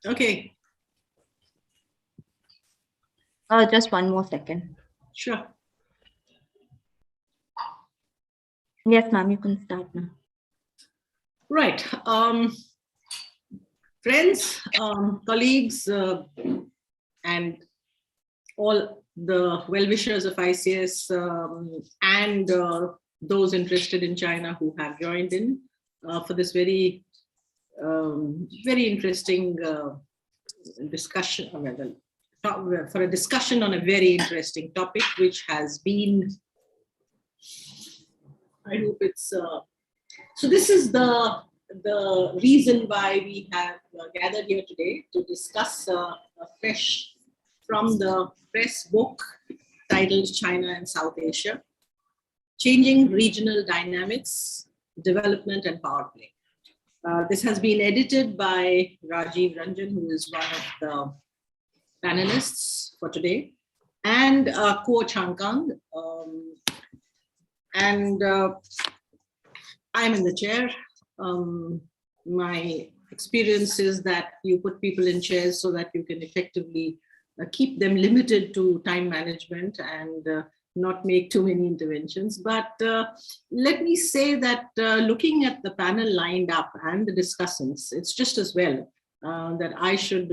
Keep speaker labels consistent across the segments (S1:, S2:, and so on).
S1: Okay.
S2: Just one more second.
S1: Sure.
S2: Yes, ma'am, you can start now.
S1: Right. Friends, colleagues, and all the well-wishers of ICS and those interested in China who have joined in for this very interesting discussion, for a discussion on a very interesting topic, which has been, I hope it's, so this is the reason why we have gathered here today to discuss fresh from the press book titled China and South Asia, Changing Regional Dynamics, Development and Power Play. This has been edited by Rajiv Ranjan, who is one of the panelists for today, and Kuo Changkang. I'm in the chair. My experience is that you put people in chairs so that you can effectively keep them limited to time management and not make too many interventions. But let me say that looking at the panel lined up and the discussants, it's just as well that I should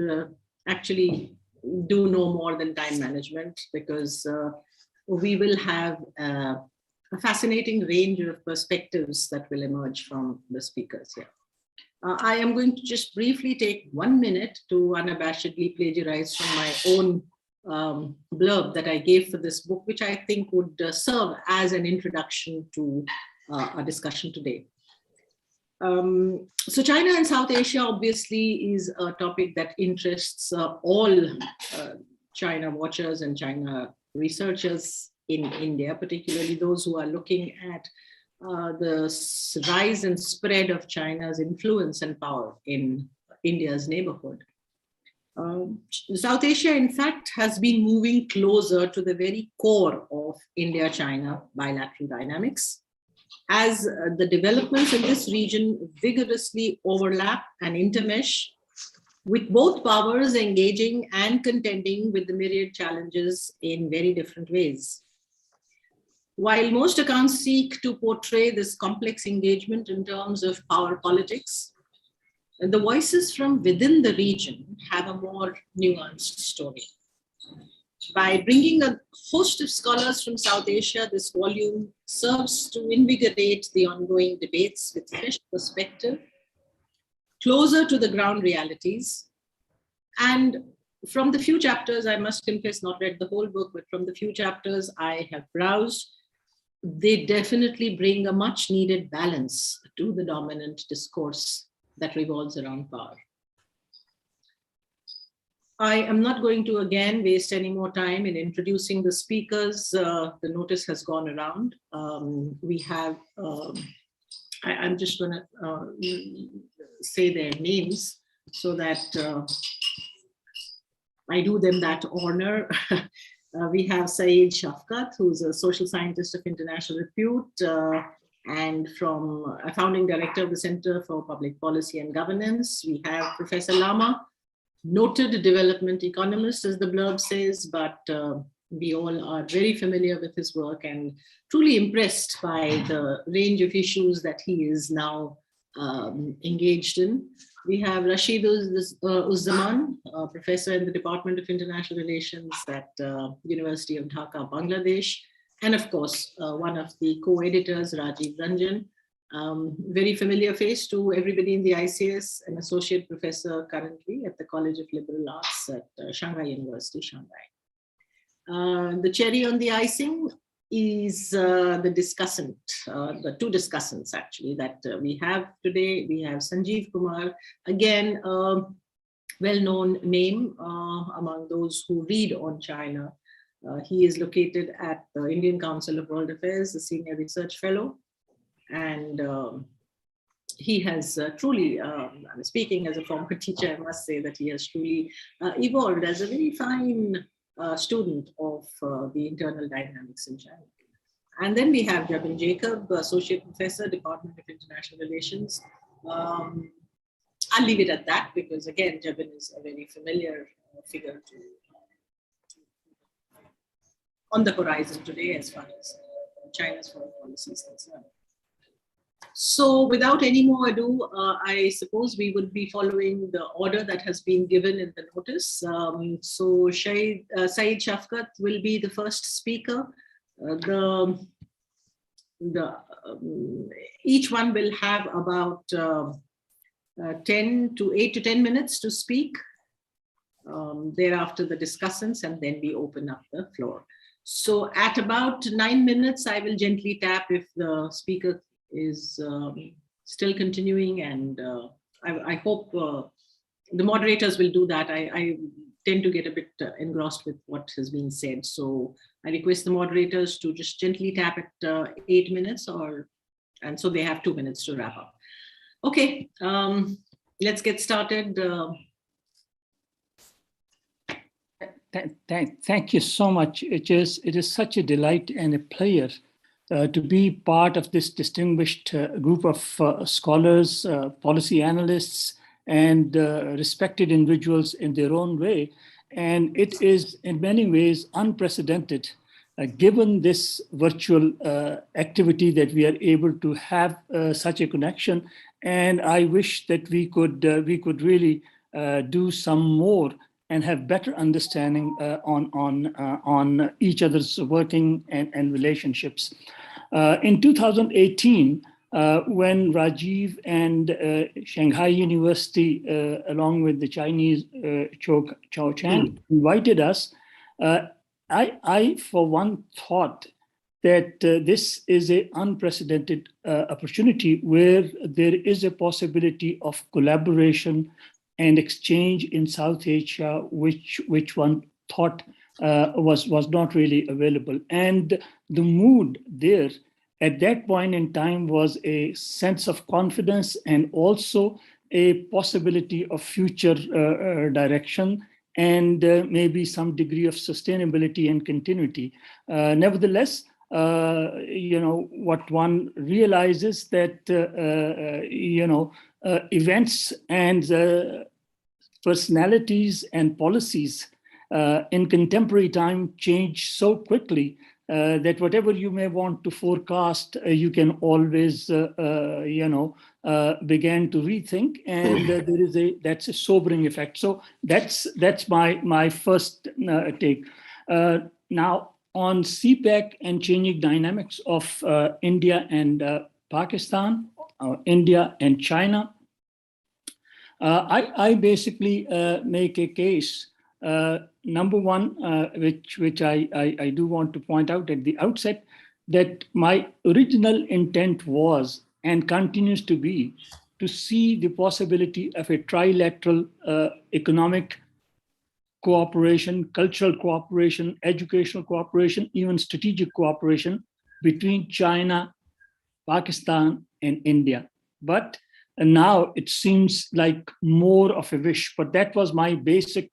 S1: actually do no more than time management, because we will have a fascinating range of perspectives that will emerge from the speakers here. I am going to just briefly take 1 minute to unabashedly plagiarize from my own blurb that I gave for this book, which I think would serve as an introduction to our discussion today. So China and South Asia obviously is a topic that interests all China watchers and China researchers in India, particularly those who are looking at the rise and spread of China's influence and power in India's neighborhood. South Asia, in fact, has been moving closer to the very core of India-China bilateral dynamics, as the developments in this region vigorously overlap and intermesh, with both powers engaging and contending with the myriad challenges in very different ways. While most accounts seek to portray this complex engagement in terms of power politics, the voices from within the region have a more nuanced story. By bringing a host of scholars from South Asia, this volume serves to invigorate the ongoing debates with fresh perspective, closer to the ground realities. And from the few chapters, I must confess, not read the whole book, but from the few chapters I have browsed, they definitely bring a much needed balance to the dominant discourse that revolves around power. I am not going to again waste any more time in introducing the speakers. The notice has gone around. We have, I'm just going to say their names so that I do them that honor. We have Saeed Shafkat, who's a social scientist of international repute and from a founding director of the Center for Public Policy and Governance. We have Professor Lama, noted development economist, as the blurb says, but we all are very familiar with his work and truly impressed by the range of issues that he is now engaged in. We have Rashid Uzzaman, professor in the Department of International Relations at University of Dhaka, Bangladesh. And of course, one of the co-editors, Rajiv Ranjan, very familiar face to everybody in the ICS, an associate professor currently at the College of Liberal Arts at Shanghai University, Shanghai. The cherry on the icing is the discussant, the two discussants actually that we have today. We have Sanjeev Kumar, again, a well-known name among those who read on China. He is located at the Indian Council of World Affairs, a senior research fellow. And he has truly, speaking as a former teacher, I must say that he has truly evolved as a very fine student of the internal dynamics in China. And then we have Jabin Jacob, Associate Professor, Department of International Relations. I'll leave it at that because again, Jabin is a very familiar figure on the horizon today as far as China's foreign policy is concerned. So without any more ado, I suppose we would be following the order that has been given in the notice. So Saeed Shafkat will be the first speaker. Each one will have about 8 to 10 minutes to speak. Thereafter the discussants, and then we open up the floor. So at about 9 minutes, I will gently tap if the speaker is still continuing, and I hope the moderators will do that. I tend to get a bit engrossed with what has been said. So I request the moderators to just gently tap at 8 minutes, and so they have 2 minutes to wrap up. Okay, let's get started.
S3: Thank you so much. It is such a delight and a pleasure to be part of this distinguished group of scholars, policy analysts, and respected individuals in their own way. And it is in many ways unprecedented, given this virtual activity, that we are able to have such a connection. And I wish that we could really do some more and have better understanding on each other's working and relationships. In 2018, when Rajiv and Shanghai University, along with the Chinese Chao Chan, invited us, I for one thought that this is an unprecedented opportunity where there is a possibility of collaboration and exchange in South Asia, which one thought was not really available. And the mood there at that point in time was a sense of confidence and also a possibility of future direction and maybe some degree of sustainability and continuity. Nevertheless, what one realizes that, events and personalities and policies in contemporary time change so quickly that whatever you may want to forecast, you can always, begin to rethink, and that's a sobering effect. So that's my first take. Now on CPEC and changing dynamics of India and Pakistan, India and China. I basically make a case, number one, which I do want to point out at the outset, that my original intent was and continues to be to see the possibility of a trilateral economic cooperation, cultural cooperation, educational cooperation, even strategic cooperation between China, Pakistan, and India. But now it seems like more of a wish, but that was my basic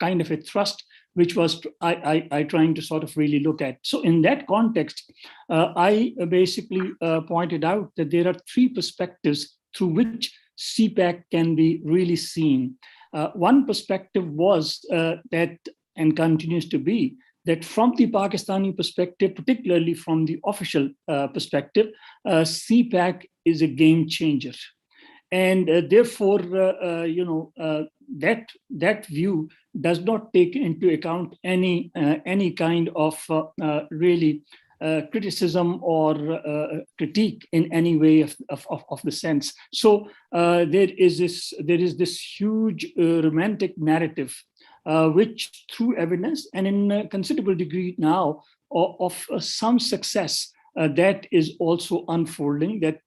S3: kind of a thrust, which was I trying to sort of really look at. So in that context, I basically pointed out that there are three perspectives through which CPEC can be really seen. One perspective was that, and continues to be, that from the Pakistani perspective, particularly from the official perspective, CPEC is a game changer. And therefore, that view does not take into account any kind of really criticism or critique in any way of the sense. So there is this huge romantic narrative, which through evidence and in a considerable degree now of some success that is also unfolding, that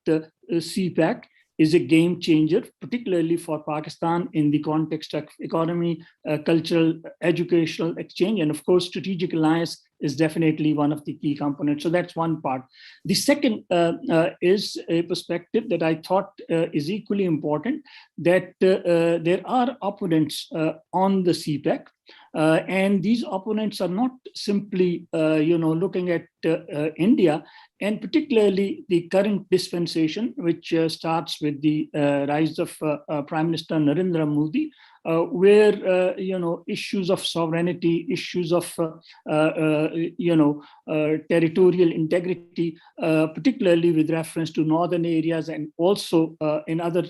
S3: CPEC is a game changer, particularly for Pakistan in the context of economy, cultural, educational exchange, and of course, strategic alliance is definitely one of the key components. So that's one part. The second is a perspective that I thought is equally important, that there are opponents on the CPEC And these opponents are not simply, looking at India, and particularly the current dispensation, which starts with the rise of Prime Minister Narendra Modi, where issues of sovereignty, issues of territorial integrity, particularly with reference to northern areas, and also in other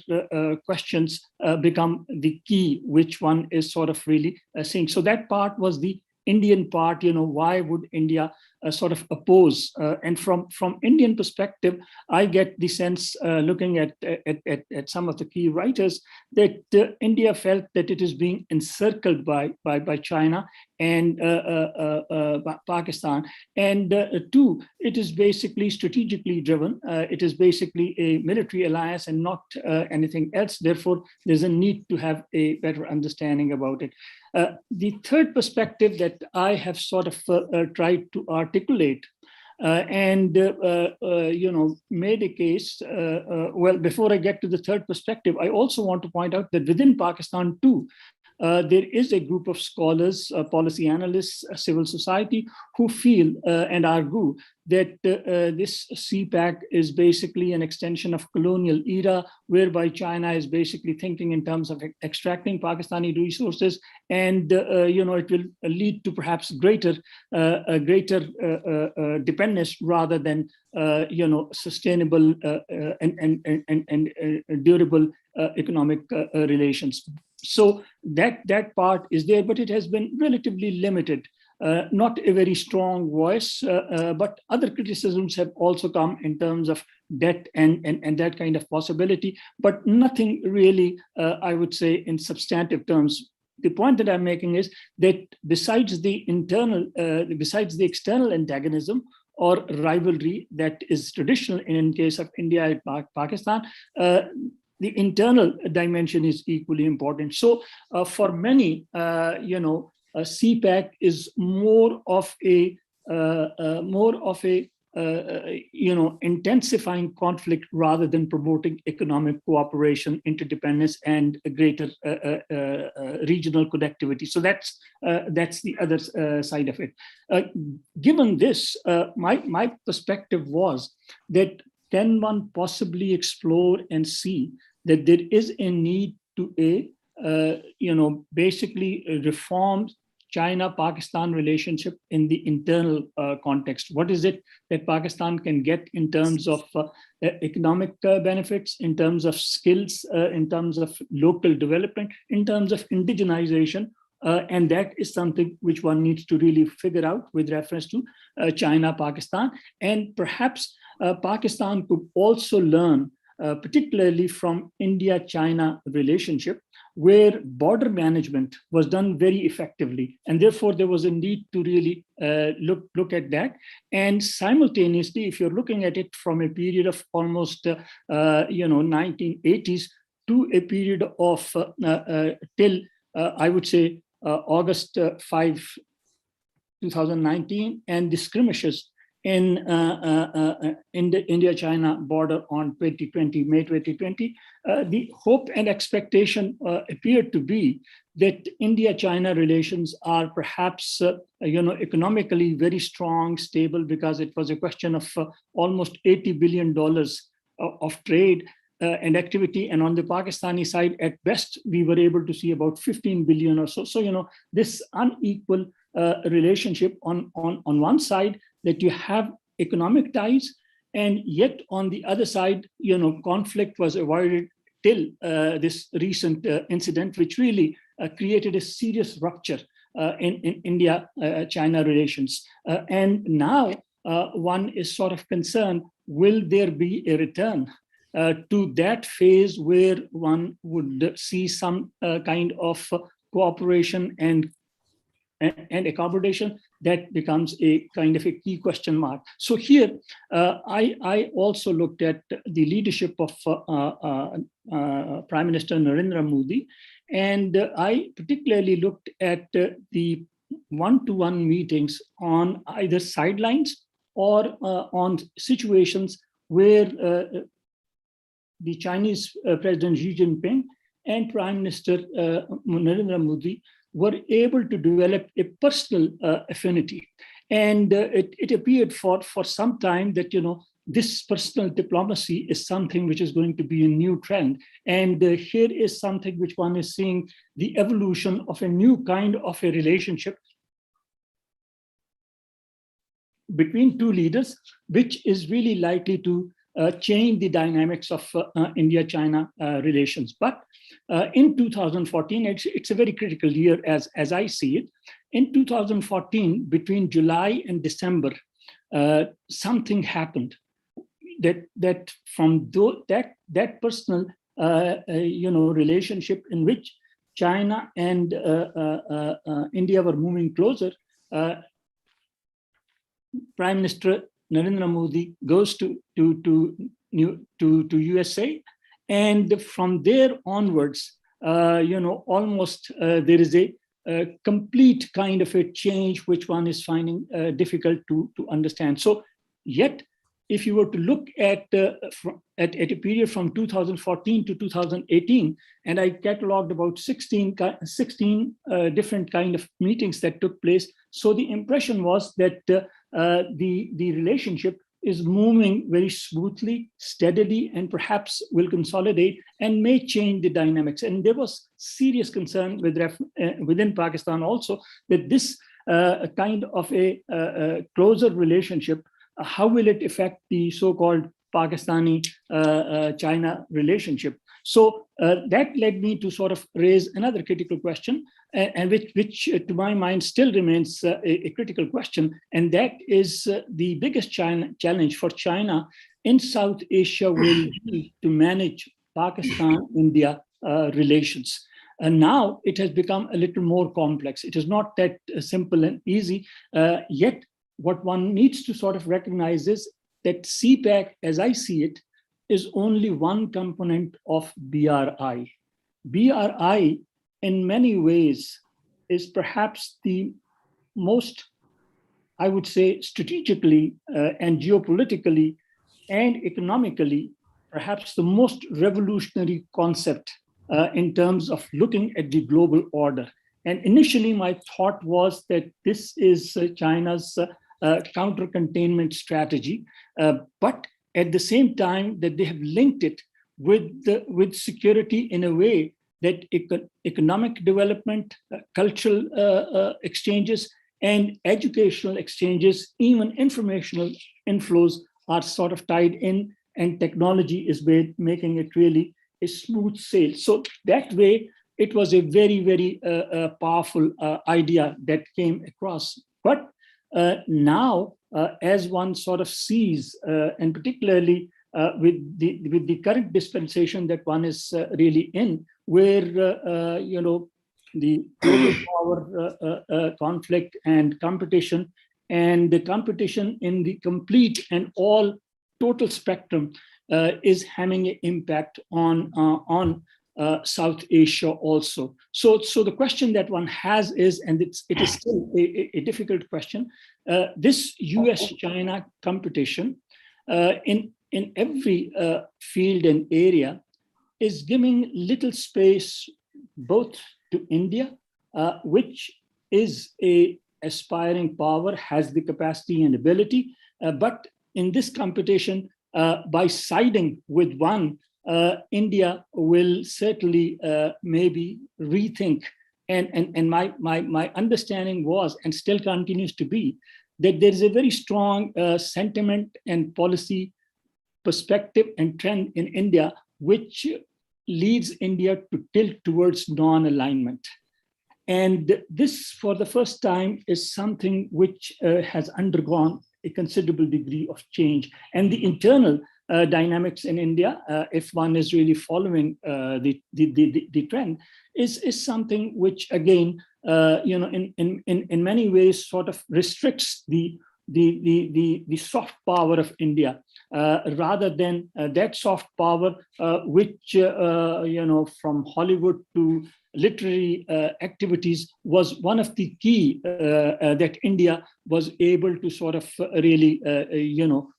S3: questions, become the key, which one is sort of really seeing. So that part was the Indian part. Why would India sort of oppose? And from Indian perspective, I get the sense, looking at some of the key writers, that India felt that it is being encircled by China and Pakistan. And two, it is basically strategically driven. It is basically a military alliance and not anything else. Therefore, there's a need to have a better understanding about it. The third perspective that I have sort of tried to articulate and made a case. Well, before I get to the third perspective, I also want to point out that within Pakistan too, there is a group of scholars, policy analysts, civil society, who feel and argue that this CPAC is basically an extension of colonial era, whereby China is basically thinking in terms of extracting Pakistani resources, and it will lead to perhaps greater dependence rather than sustainable and durable economic relations. So that part is there, but it has been relatively limited. Not a very strong voice, but other criticisms have also come in terms of debt and that kind of possibility, but nothing really, I would say, in substantive terms. The point that I'm making is that besides the external antagonism or rivalry that is traditional in case of India and Pakistan, the internal dimension is equally important. So for many, CPAC is more of a intensifying conflict rather than promoting economic cooperation, interdependence, and a greater regional connectivity. So that's the other side of it. Given this, my perspective was that can one possibly explore and see that there is a need to basically reform China-Pakistan relationship in the internal context. What is it that Pakistan can get in terms of economic benefits, in terms of skills, in terms of local development, in terms of indigenization? And that is something which one needs to really figure out with reference to China-Pakistan. And perhaps Pakistan could also learn, particularly from India-China relationship, where border management was done very effectively. And therefore, there was a need to really look at that. And simultaneously, if you're looking at it from a period of almost 1980s to a period of till, I would say, August 5, 2019, and the skirmishes in the India-China border on May 2020, the hope and expectation appeared to be that India-China relations are perhaps, economically very strong, stable, because it was a question of almost $80 billion of trade and activity. And on the Pakistani side, at best, we were able to see about 15 billion or so. So, this unequal relationship on one side, that you have economic ties, and yet on the other side, conflict was avoided till this recent incident, which really created a serious rupture in India-China relations. And now one is sort of concerned, will there be a return to that phase where one would see some kind of cooperation and accommodation? That becomes a kind of a key question mark. So here, I also looked at the leadership of Prime Minister Narendra Modi, and I particularly looked at the one-to-one meetings on either sidelines or on situations where the Chinese President Xi Jinping and Prime Minister Narendra Modi were able to develop a personal affinity. And it appeared for some time that, this personal diplomacy is something which is going to be a new trend. And here is something which one is seeing, the evolution of a new kind of a relationship between two leaders, which is really likely to change the dynamics of India-China relations. But in 2014, it's a very critical year as I see it. In 2014, between July and December, something happened that from that personal relationship in which China and India were moving closer. Prime Minister Narendra Modi goes to USA, and from there onwards, almost there is a complete kind of a change which one is finding difficult to understand. So, yet, if you were to look at a period from 2014 to 2018, and I cataloged about 16 different kind of meetings that took place. So the impression was that the relationship is moving very smoothly, steadily, and perhaps will consolidate and may change the dynamics. And there was serious concern within Pakistan also that this kind of a closer relationship, how will it affect the so-called Pakistani-China relationship? So that led me to sort of raise another critical question, and which to my mind still remains a critical question, and that is the biggest challenge for China in South Asia will be to manage Pakistan-India relations. And now it has become a little more complex. It is not that simple and easy, yet what one needs to sort of recognize is that CPEC, as I see it, is only one component of BRI. BRI, in many ways, is perhaps the most, I would say, strategically and geopolitically and economically, perhaps the most revolutionary concept in terms of looking at the global order. And initially, my thought was that this is China's counter-containment strategy, but at the same time that they have linked it with security in a way that economic development, cultural exchanges, and educational exchanges, even informational inflows are sort of tied in, and technology is making it really a smooth sail. So that way, it was a very, very powerful idea that came across. But now, as one sort of sees, and particularly with the current dispensation that one is really in, where the global power conflict and competition, and the competition in the complete and all total spectrum is having an impact on South Asia also. So the question that one has is, and it is still a difficult question, this US-China competition in every field and area is giving little space both to India, which is a aspiring power, has the capacity and ability, but in this competition, by siding with one, India will certainly maybe rethink, and my understanding was, and still continues to be, that there is a very strong sentiment and policy perspective and trend in India, which leads India to tilt towards non-alignment. And this, for the first time, is something which has undergone a considerable degree of change. And the internal dynamics in India, if one is really following the trend, is something which, again, in many ways, sort of restricts the soft power of India, rather than that soft power which from Hollywood to literary activities was one of the key that India was able to sort of really,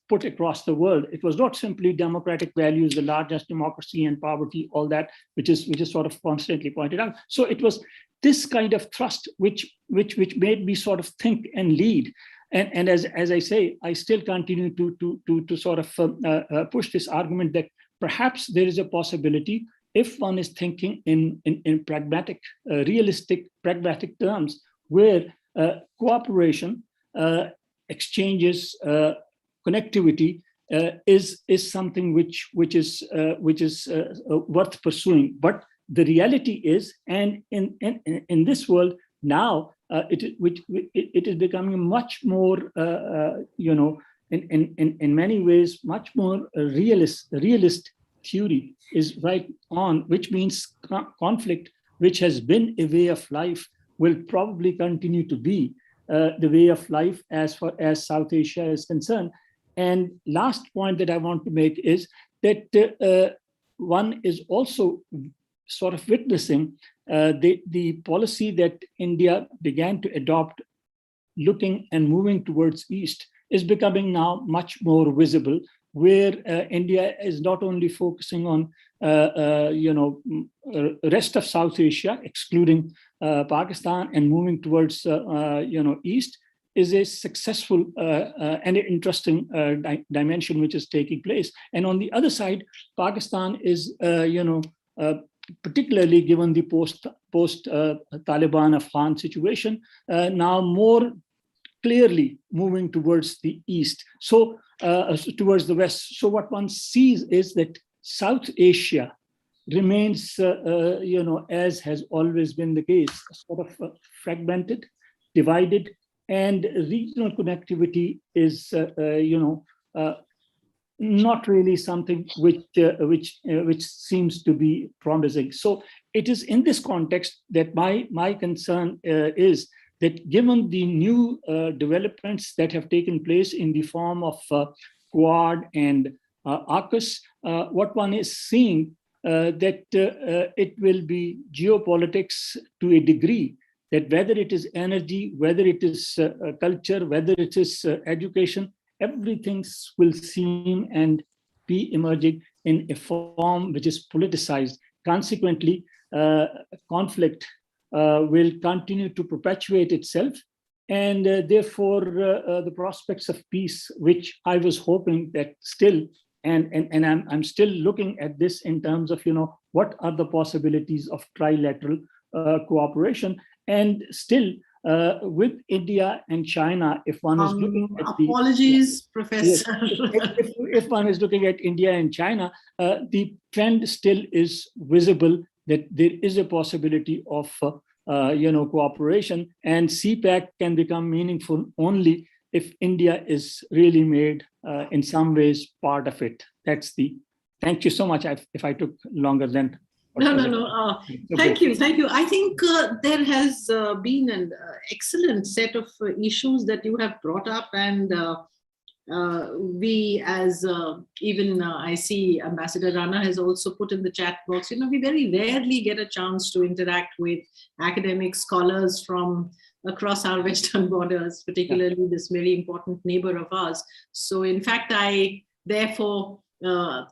S3: put across the world. It was not simply democratic values, the largest democracy and poverty, all that, which is sort of constantly pointed out. So it was this kind of thrust which made me sort of think and lead. And as I say, I still continue to sort of push this argument that perhaps there is a possibility, if one is thinking in pragmatic, realistic, pragmatic terms, where cooperation, exchanges, connectivity is something which is worth pursuing. But the reality is, and in this world now, it is becoming much more, in many ways, much more realist theory is right on, which means conflict, which has been a way of life, will probably continue to be the way of life as far as South Asia is concerned. And last point that I want to make is that one is also sort of witnessing the policy that India began to adopt, looking and moving towards East, is becoming now much more visible, where India is not only focusing on rest of South Asia, excluding Pakistan, and moving towards East, is a successful and interesting dimension which is taking place. And on the other side, Pakistan is particularly given the post Taliban Afghan situation, now more clearly moving towards the East, so towards the West. So what one sees is that South Asia remains, as has always been the case, sort of fragmented, divided, and regional connectivity is, not really something which seems to be promising. So it is in this context that my concern is that, given the new developments that have taken place in the form of Quad and AUKUS, what one is seeing that it will be geopolitics to a degree, that whether it is energy, whether it is culture, whether it is education, everything will seem and be emerging in a form which is politicized. Consequently, conflict will continue to perpetuate itself, and therefore the prospects of peace, which I was hoping that still, and I'm still looking at this in terms of what are the possibilities of trilateral cooperation, and still with India and China, if one is looking at
S1: apologies, Professor.
S3: Yes, if one is looking at India and China, the trend still is visible that there is a possibility of cooperation, and CPEC can become meaningful only if India is really made in some ways part of it. Thank you so much. If I took longer than.
S1: No. Thank you. I think there has been an excellent set of issues that you have brought up, and we, as even I see Ambassador Rana has also put in the chat box, we very rarely get a chance to interact with academic scholars from across our western borders, particularly this very important neighbor of ours. So in fact, I therefore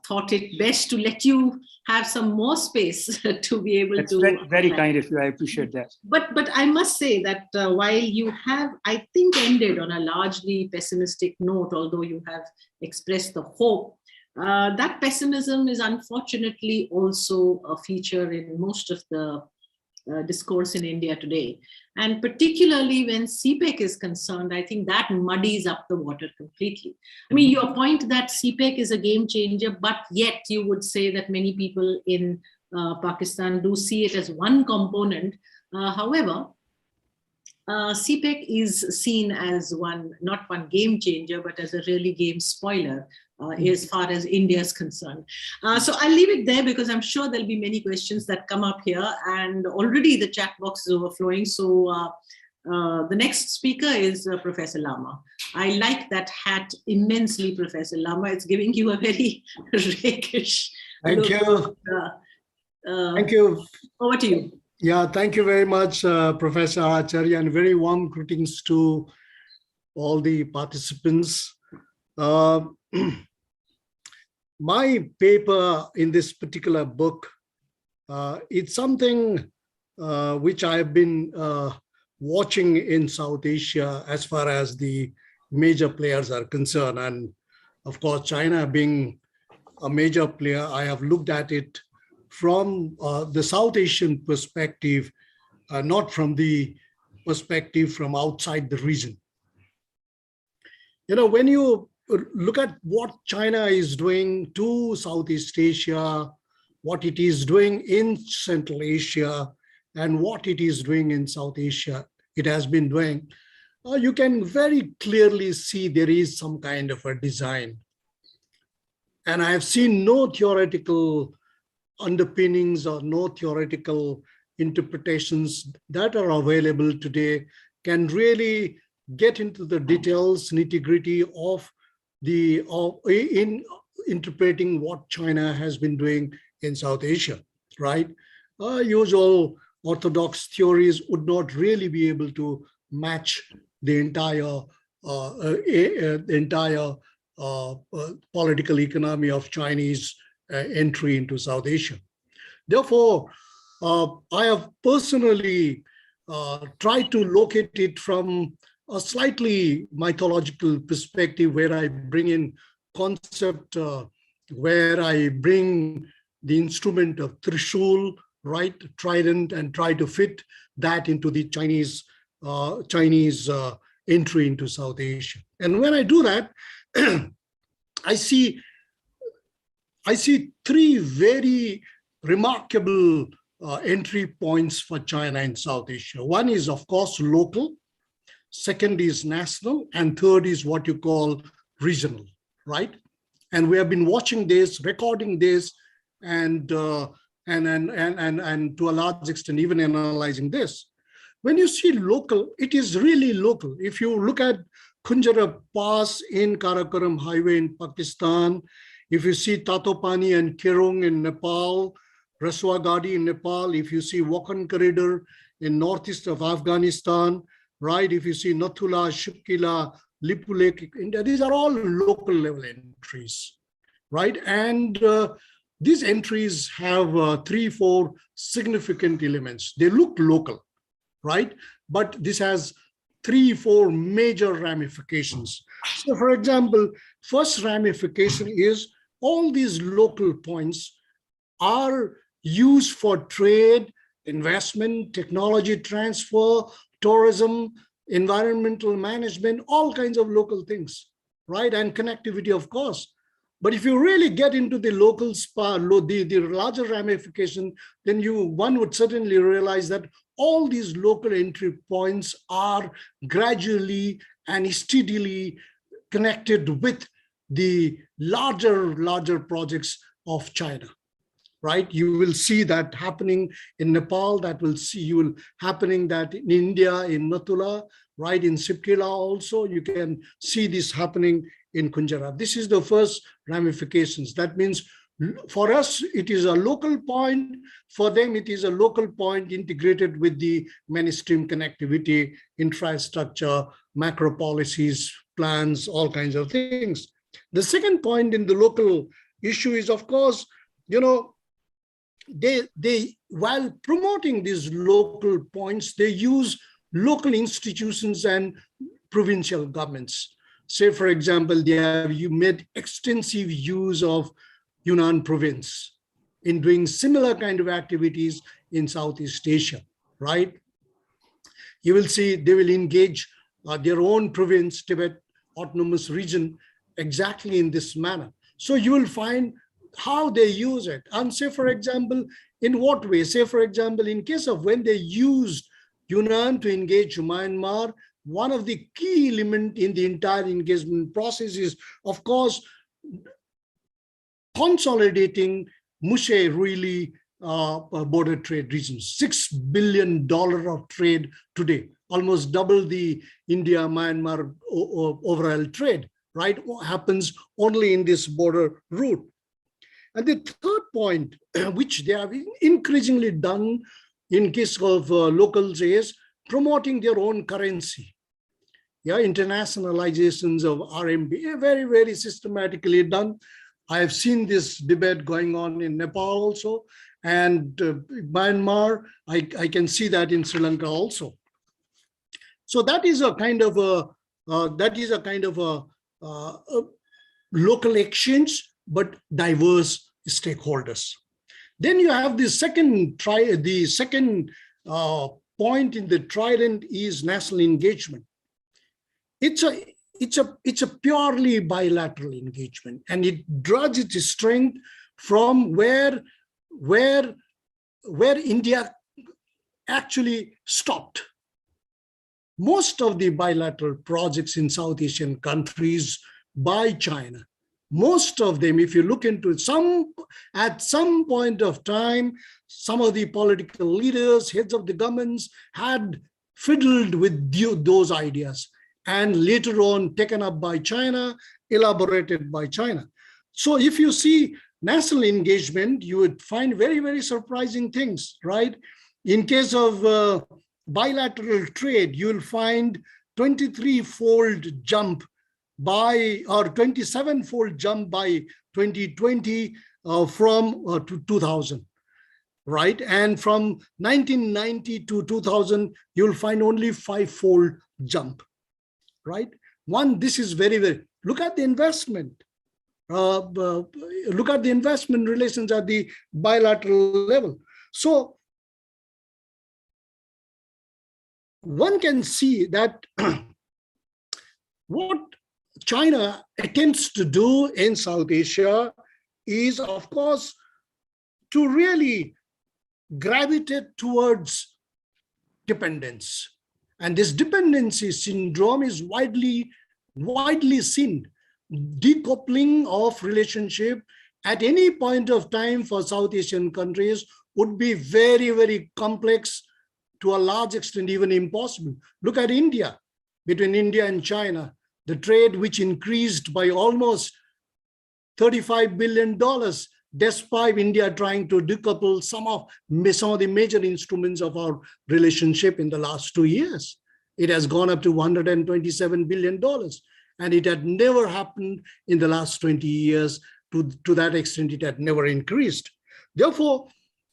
S1: thought it best to let you have some more space to be able to.
S3: That's very kind of you. I appreciate that.
S1: But I must say that while you have, I think, ended on a largely pessimistic note, although you have expressed the hope, that pessimism is unfortunately also a feature in most of the discourse in India today. And particularly when CPEC is concerned, I think that muddies up the water completely. I mean, your point that CPEC is a game changer, but yet you would say that many people in Pakistan do see it as one component. However, CPEC is seen as not one game changer, but as a really game spoiler as far as India is concerned. So I'll leave it there because I'm sure there'll be many questions that come up here, and already the chat box is overflowing. So the next speaker is Professor Lama. I like that hat immensely, Professor Lama. It's giving you a very rakish
S4: Thank
S1: look.
S4: you. Thank you.
S1: Over to you.
S4: Yeah, thank you very much, Professor Acharya, and very warm greetings to all the participants. Uh, my paper in this particular book, it's something which I've been watching in South Asia as far as the major players are concerned. And of course, China being a major player, I have looked at it from the South Asian perspective, not from the perspective from outside the region. You know, when you look at what China is doing to Southeast Asia, what it is doing in Central Asia, and what it is doing in South Asia, it has been doing, you can very clearly see there is some kind of a design. And I have seen no theoretical underpinnings or no theoretical interpretations that are available today can really get into the details, nitty-gritty of in interpreting what China has been doing in South Asia, right? Usual orthodox theories would not really be able to match the entire political economy of Chinese entry into South Asia. Therefore, I have personally tried to locate it from a slightly mythological perspective, where I bring in concept, where I bring the instrument of Trishul, right, trident, and try to fit that into the Chinese entry into South Asia. And when I do that, I see three very remarkable entry points for China in South Asia. One is, of course, local. Second is national, and third is what you call regional, right? And we have been watching this, recording this, and to a large extent even analyzing this. When you see local, it is really local. If you look at Khunjara Pass in Karakoram Highway in Pakistan, if you see Tatopani and Kerong in Nepal, Raswagadi in Nepal, if you see Wakhan Corridor in northeast of Afghanistan, right? If you see Nathula, Shukila, Lipulek, India, these are all local level entries, right? And these entries have 3-4 significant elements. They look local, right? But this has 3-4 major ramifications. So for example, first ramification is all these local points are used for trade, investment, technology transfer, tourism, environmental management, all kinds of local things, right? And connectivity, of course. But if you really get into the local the larger ramification, then one would certainly realize that all these local entry points are gradually and steadily connected with the larger projects of China, right? You will see that happening in Nepal, you will happening that in India, in Nathula, right? In Sipkila also, you can see this happening in Khunjara. This is the first ramifications. That means for us, it is a local point. For them, it is a local point integrated with the mainstream connectivity, infrastructure, macro policies, plans, all kinds of things. The second point in the local issue is, of course, they while promoting these local points, they use local institutions and provincial governments. Say, for example, you made extensive use of Yunnan province in doing similar kind of activities in Southeast Asia, right? You will see they will engage their own province, Tibet Autonomous Region, exactly in this manner. So you will find how they use it. And say, for example, in what way? Say, for example, in case of when they used Yunnan to engage Myanmar, one of the key elements in the entire engagement process is, of course, consolidating Mushe really border trade regions. $6 billion of trade today, almost double the India-Myanmar overall trade, right? What happens only in this border route. And the third point, which they have increasingly done in case of locals is promoting their own currency. Yeah, internationalizations of RMB, very, very systematically done. I have seen this debate going on in Nepal also, and Myanmar. I can see that in Sri Lanka also. So that is a kind of a local exchange, but diverse stakeholders. Then you have the second point in the trident is national engagement. It's a purely bilateral engagement, and it draws its strength from where India actually stopped. Most of the bilateral projects in South Asian countries by China, most of them, if you look into it, at some point of time, some of the political leaders, heads of the governments had fiddled with those ideas, and later on taken up by China, elaborated by China. So if you see national engagement, you would find very, very surprising things, right? In case of bilateral trade, you will find 23-fold jump by, or 27-fold jump by 2020 from to 2000, right? And from 1990 to 2000, you'll find only 5-fold jump, right? This is very, very, look at the investment. Look at the investment relations at the bilateral level. So one can see that what China attempts to do in South Asia is, of course, to really gravitate towards dependence. And this dependency syndrome is widely seen. Decoupling of relationship at any point of time for South Asian countries would be very, very complex, to a large extent even impossible. Look at India. Between India and China, the trade which increased by almost $35 billion, despite India trying to decouple some of the major instruments of our relationship in the last 2 years. It has gone up to $127 billion. And it had never happened in the last 20 years. To that extent, it had never increased. Therefore,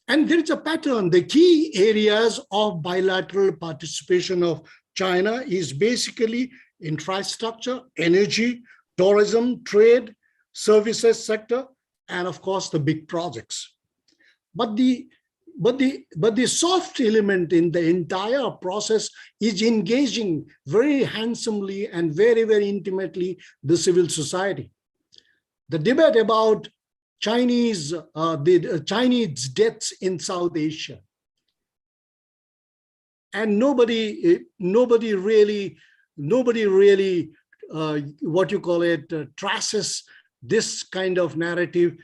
S4: and there is a pattern. The key areas of bilateral participation of China is basically infrastructure, energy, tourism, trade, services sector, and of course the big projects. But the soft element in the entire process is engaging very handsomely and very, very intimately the civil society. The debate about Chinese deaths in South Asia, and nobody really traces this kind of narrative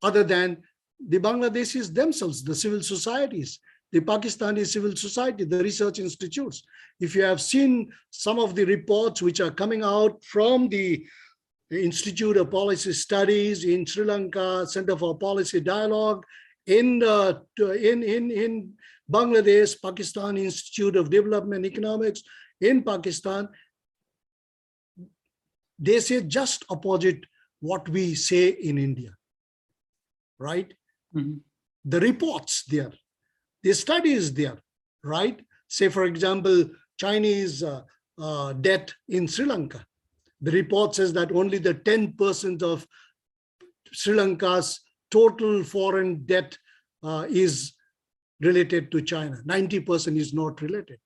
S4: other than the Bangladeshis themselves, the civil societies, the Pakistani civil society, the research institutes. If you have seen some of the reports which are coming out from the Institute of Policy Studies in Sri Lanka, Center for Policy Dialogue, in Bangladesh, Pakistan Institute of Development Economics in Pakistan, they say just opposite what we say in India, right? Mm-hmm. The reports there, the studies there, right? Say, for example, Chinese debt in Sri Lanka. The report says that only the 10% of Sri Lanka's total foreign debt is related to China. 90% is not related,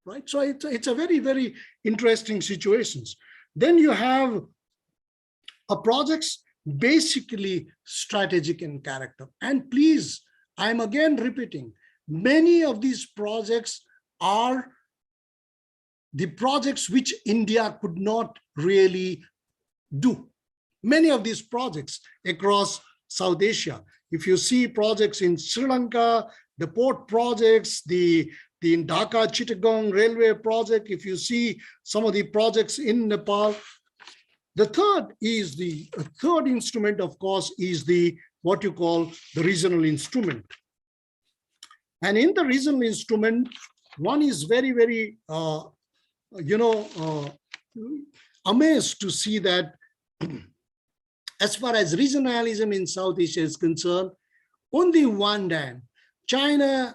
S4: right? So it's a very, very interesting situations. Then you have projects basically strategic in character. And please, I'm again repeating, many of these projects are the projects which India could not really do. Many of these projects across South Asia, if you see projects in Sri Lanka, the port projects, the Dhaka-Chittagong railway project, if you see some of the projects in Nepal, the third instrument, of course, is what you call the regional instrument. And in the regional instrument, one is very, very, amazed to see that as far as regionalism in South Asia is concerned, on the one hand, China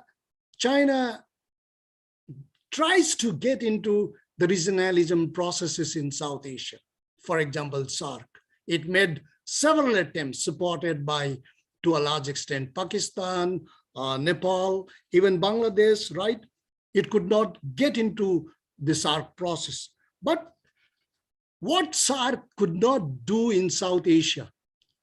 S4: tries to get into the regionalism processes in South Asia. For example, SAARC. It made several attempts supported by, to a large extent, Pakistan, Nepal, even Bangladesh, right? It could not get into the SAARC process. But what SAARC could not do in South Asia,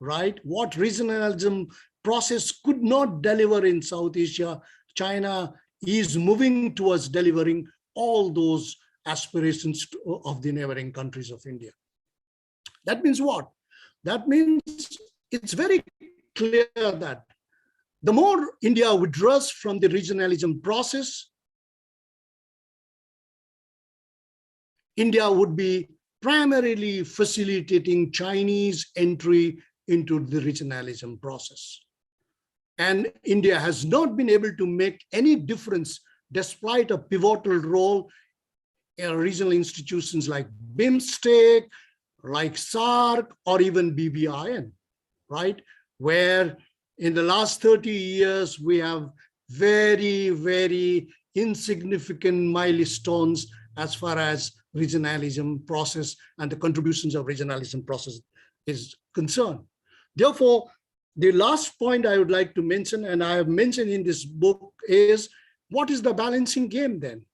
S4: right? What regionalism process could not deliver in South Asia, China is moving towards delivering all those aspirations of the neighboring countries of India. That means what? That means it's very clear that the more India withdraws from the regionalism process, India would be primarily facilitating Chinese entry into the regionalism process. And India has not been able to make any difference despite a pivotal role in regional institutions like BIMSTEC, like SAARC, or even BBIN, right? Where in the last 30 years, we have very, very insignificant milestones as far as regionalism process and the contributions of regionalism process is concerned. Therefore, the last point I would like to mention, and I have mentioned in this book, is what is the balancing game then?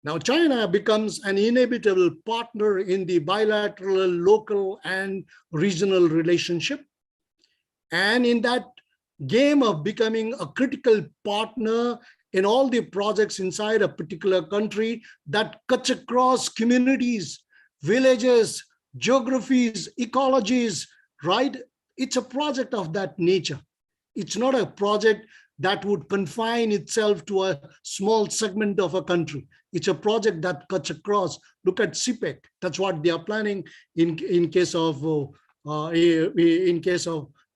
S4: Now, China becomes an inevitable partner in the bilateral, local, and regional relationship. And in that game of becoming a critical partner in all the projects inside a particular country that cuts across communities, villages, geographies, ecologies, right? It's a project of that nature. It's not a project that would confine itself to a small segment of a country. It's a project that cuts across. Look at CPEC. That's what they are planning in case of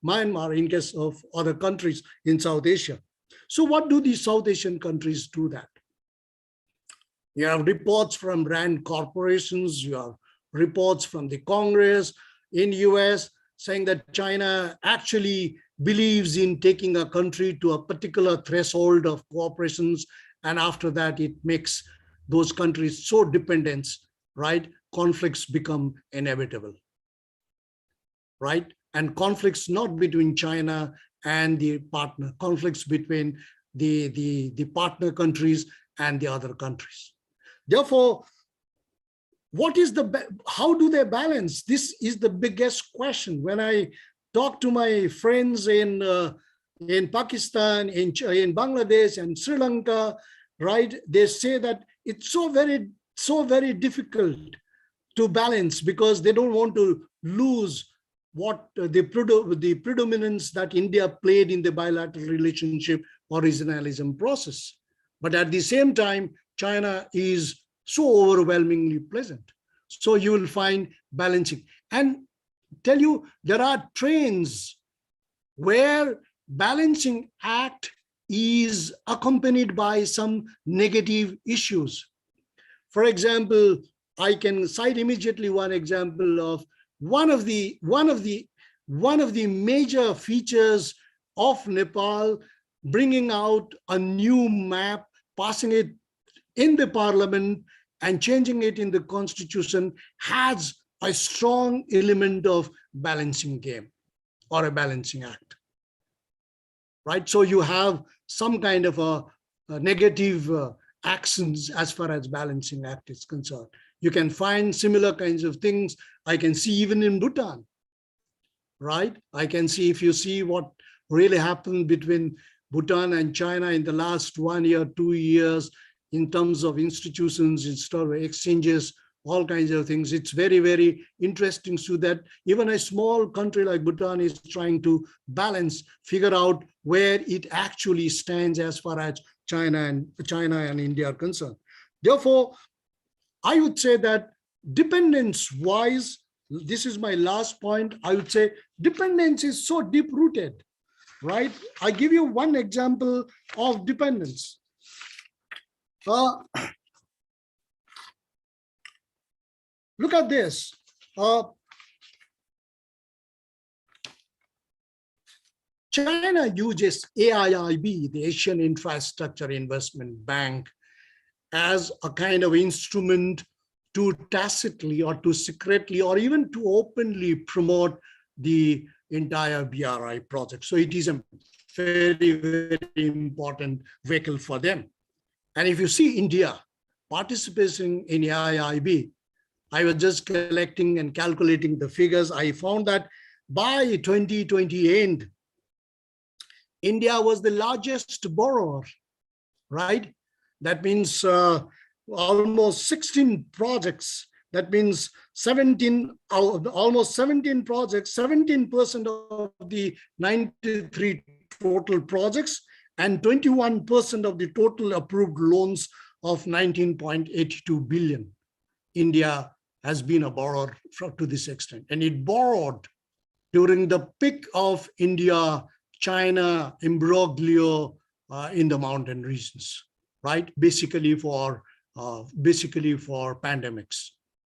S4: Myanmar, in case of other countries in South Asia. So what do these South Asian countries do that? You have reports from RAND corporations, you have reports from the Congress in US saying that China actually believes in taking a country to a particular threshold of cooperations, and after that it makes those countries so dependent, right? Conflicts become inevitable, right? And conflicts not between China and the partner, conflicts between the partner countries and the other countries. Therefore, how do they balance? This is the biggest question. When I talk to my friends in Pakistan, in Bangladesh and Sri Lanka, right? They say that it's so very difficult to balance because they don't want to lose what the predominance that India played in the bilateral relationship or regionalism process. But at the same time, China is so overwhelmingly present. So you will find balancing. And tell you, there are trains where balancing act is accompanied by some negative issues. For example, I can cite immediately one example of one of the major features of Nepal, bringing out a new map, passing it in the parliament and changing it in the constitution, has a strong element of balancing game or a balancing act, right? So you have some kind of a negative actions as far as balancing act is concerned. You can find similar kinds of things. I can see even in Bhutan, right? I can see, if you see what really happened between Bhutan and China in the last 1 year, 2 years, in terms of institutions, exchanges, all kinds of things. It's very, very interesting to see that even a small country like Bhutan is trying to balance, figure out where it actually stands as far as China and India are concerned. Therefore, I would say that dependence-wise, this is my last point, I would say dependence is so deep-rooted. right? I give you one example of dependence. Look at this. China uses AIIB, the Asian Infrastructure Investment Bank, as a kind of instrument to tacitly or to secretly or even to openly promote the entire BRI project. So it is a very, very important vehicle for them. And if you see India participating in AIIB, I was just collecting and calculating the figures. I found that by 2020 end, India was the largest borrower, right? That means almost 16 projects. That means 17, almost 17 projects, 17% of the 93 total projects, and 21% of the total approved loans of 19.82 billion. India has been a borrower to this extent, and it borrowed during the peak of India-China imbroglio in the mountain regions, right? Basically for pandemics,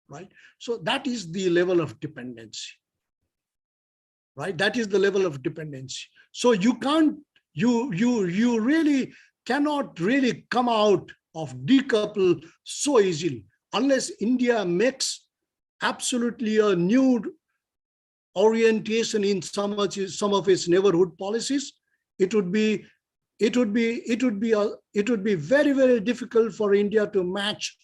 S4: right? So that is the level of dependency, right? That is the level of dependency. So you can't, you really cannot really come out of decouple so easily unless India makes absolutely a new orientation in some of its neighborhood policies. It would be very, very difficult for India to match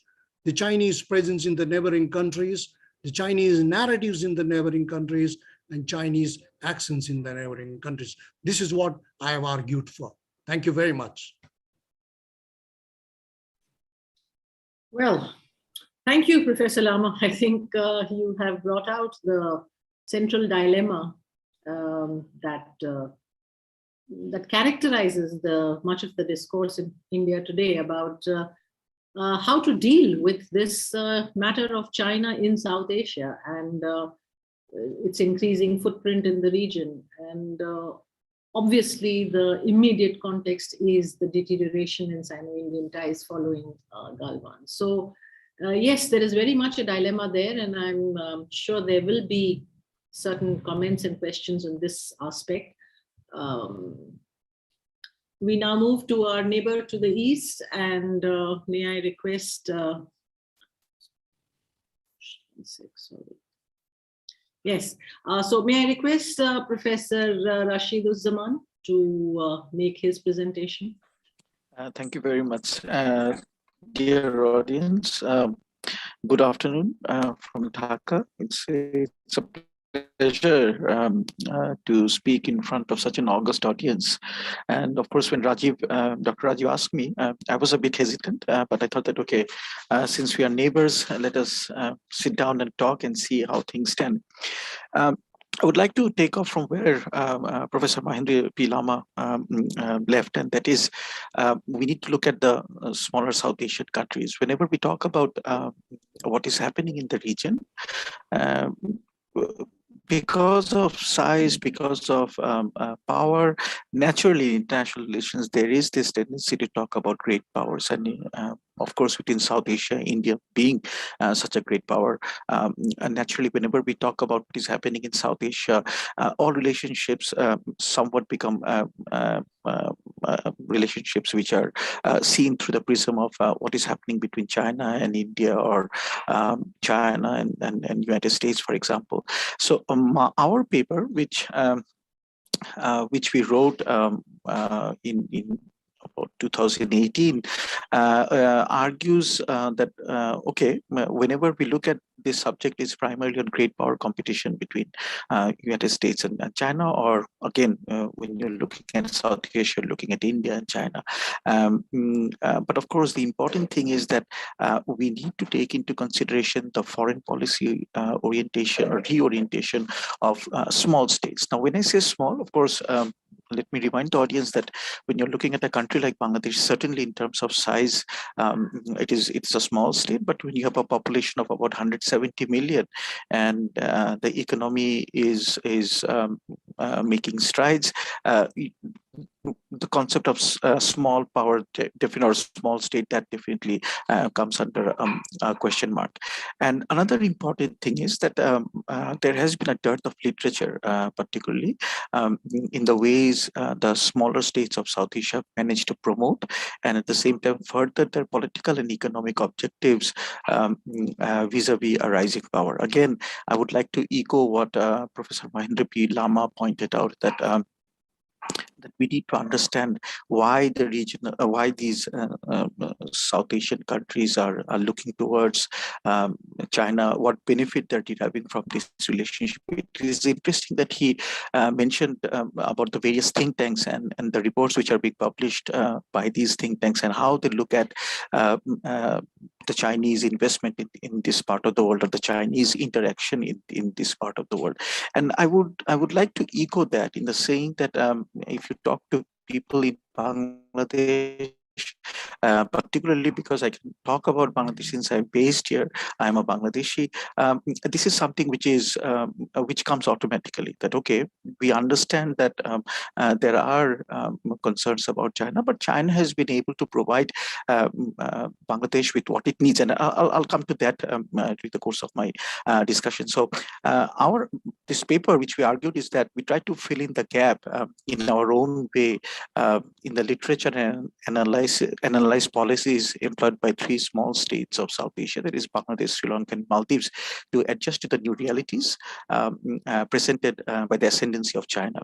S4: the Chinese presence in the neighboring countries, the Chinese narratives in the neighboring countries, and Chinese accents in the neighboring countries. This is what I have argued for. Thank you very much.
S1: Well, thank you, Professor Lama. I think you have brought out the central dilemma that characterizes much of the discourse in India today about how to deal with this matter of China in South Asia and its increasing footprint in the region. And obviously, the immediate context is the deterioration in Sino-Indian ties following Galwan. So yes, there is very much a dilemma there, and I'm sure there will be certain comments and questions on this aspect. We now move to our neighbor to the east, and may I request, yes, so may I request Professor Rashiduzzaman to make his presentation?
S5: Thank you very much, dear audience. Good afternoon from Dhaka. It's a pleasure to speak in front of such an august audience. And of course, when Dr. Rajiv asked me, I was a bit hesitant, but I thought that, okay, since we are neighbors, let us sit down and talk and see how things stand. I would like to take off from where Professor Mahendra P. Lama left, and that is we need to look at the smaller South Asian countries. Whenever we talk about what is happening in the region, because of size, because of power, naturally in international relations, there is this tendency to talk about great powers. And of course, within South Asia, India being such a great power, and naturally, whenever we talk about what is happening in South Asia, all relationships somewhat become relationships which are seen through the prism of what is happening between China and India, or China and United States, for example. So our paper, which we wrote in about 2018, argues that okay, whenever we look at this subject, is primarily on great power competition between United States and China, or again, when you're looking at South Asia, looking at India and China. But of course, the important thing is that we need to take into consideration the foreign policy orientation or reorientation of small states. Now, when I say small, of course, let me remind the audience that when you're looking at a country like Bangladesh, certainly in terms of size, it's a small state, but when you have a population of about 170 million and the economy is making strides, the concept of small power definitely, or small state, that definitely comes under a question mark. And another important thing is that there has been a dearth of literature, particularly in the ways the smaller states of South Asia managed to promote and at the same time further their political and economic objectives vis-a-vis a rising power. Again, I would like to echo what Professor Mahendra P. Lama pointed out, that we need to understand why the region, why these South Asian countries are looking towards China, what benefit they're deriving from this relationship. It is interesting that he mentioned about the various think tanks and the reports which are being published by these think tanks and how they look at the Chinese investment in this part of the world, or the Chinese interaction in this part of the world. And I would like to echo that in the saying that if you talk to people in Bangladesh, particularly because I can talk about Bangladesh since I'm based here, I'm a Bangladeshi. This is something which comes automatically, that okay, we understand that there are concerns about China, but China has been able to provide Bangladesh with what it needs, and I'll come to that during the course of my discussion. So this paper, which we argued, is that we try to fill in the gap in our own way in the literature and analyze policies employed by three small states of South Asia, that is Bangladesh, Sri Lanka, and Maldives, to adjust to the new realities presented by the ascendancy of China.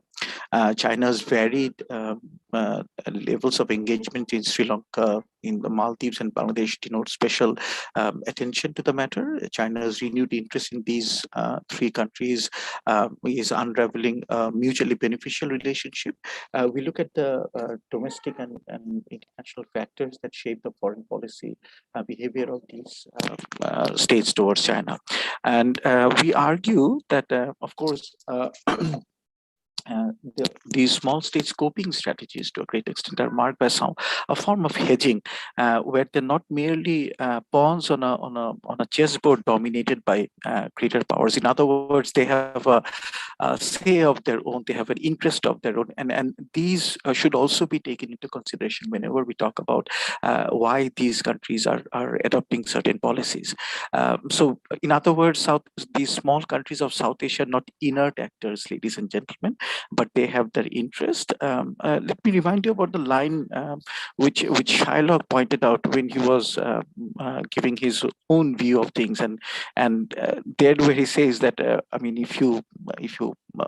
S5: China's varied levels of engagement in Sri Lanka, in the Maldives, and Bangladesh denote special attention to the matter. China's renewed interest in these three countries is unraveling a mutually beneficial relationship. We look at the domestic and international factors that shape the foreign policy behavior of these states towards China. And we argue that, of course, these small state scoping strategies to a great extent are marked by a form of hedging, where they're not merely pawns on a chessboard dominated by greater powers. In other words, they have a say of their own, they have an interest of their own, and these should also be taken into consideration whenever we talk about why these countries are adopting certain policies. So, in other words, these small countries of South Asia are not inert actors, ladies and gentlemen, but they have their interest. Let me remind you about the line which Shylock pointed out when he was giving his own view of things, and there where he says that I mean, if you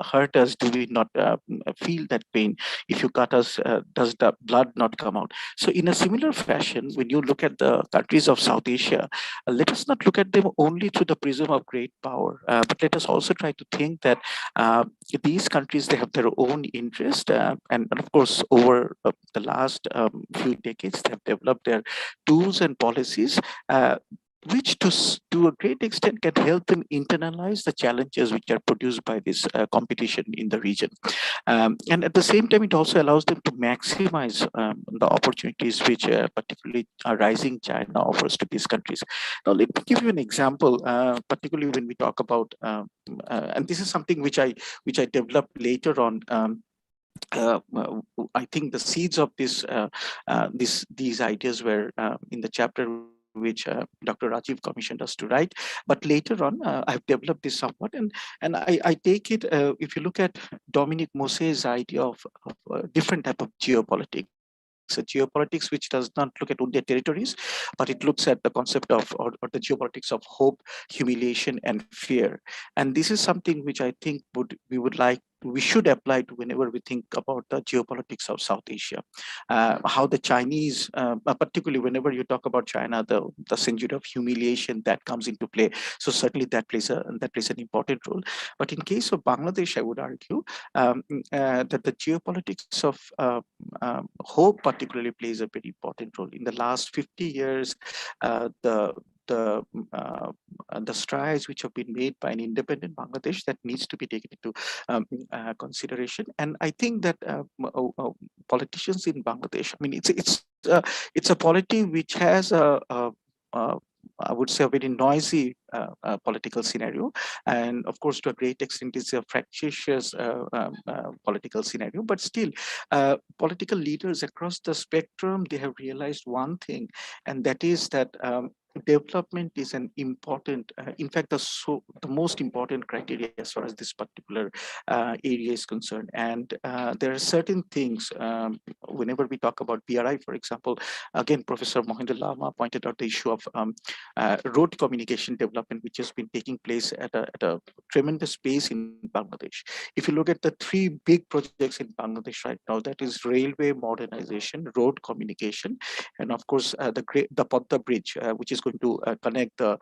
S5: hurt us, do we not feel that pain? If you cut us, does the blood not come out? So in a similar fashion, when you look at the countries of South Asia, let us not look at them only through the prism of great power, but let us also try to think that these countries, they have their own interest, and of course over the last few decades they have developed their tools and policies which to a great extent can help them internalize the challenges which are produced by this competition in the region. And at the same time, it also allows them to maximize the opportunities which particularly a rising China offers to these countries. Now, let me give you an example, particularly when we talk about, and this is something which I developed later on. I think the seeds of these ideas were in the chapter which Dr. Rajiv commissioned us to write. But later on, I've developed this somewhat, and I take it, if you look at Dominic Moset's idea of a different type of geopolitics, a geopolitics which does not look at only territories, but it looks at the concept of, or the geopolitics of hope, humiliation, and fear. And this is something which I think we should apply to whenever we think about the geopolitics of South Asia. How the Chinese, particularly whenever you talk about China, the century of humiliation that comes into play. So certainly that plays an important role. But in case of Bangladesh, I would argue that the geopolitics of hope particularly plays a very important role. In the last 50 years, the the strides which have been made by an independent Bangladesh that needs to be taken into consideration. And I think that politicians in Bangladesh, I mean, it's a polity which has a I would say a very noisy political scenario, and of course to a great extent it's a fractious political scenario, but still political leaders across the spectrum, they have realized one thing, and that is that development is an important, in fact, the most important criteria as far as this particular area is concerned. And there are certain things, whenever we talk about BRI, for example, again, Professor Mohinder Lama pointed out the issue of road communication development, which has been taking place at a tremendous pace in Bangladesh. If you look at the three big projects in Bangladesh right now, that is railway modernization, road communication, and of course the Podda Bridge, which is going to connect the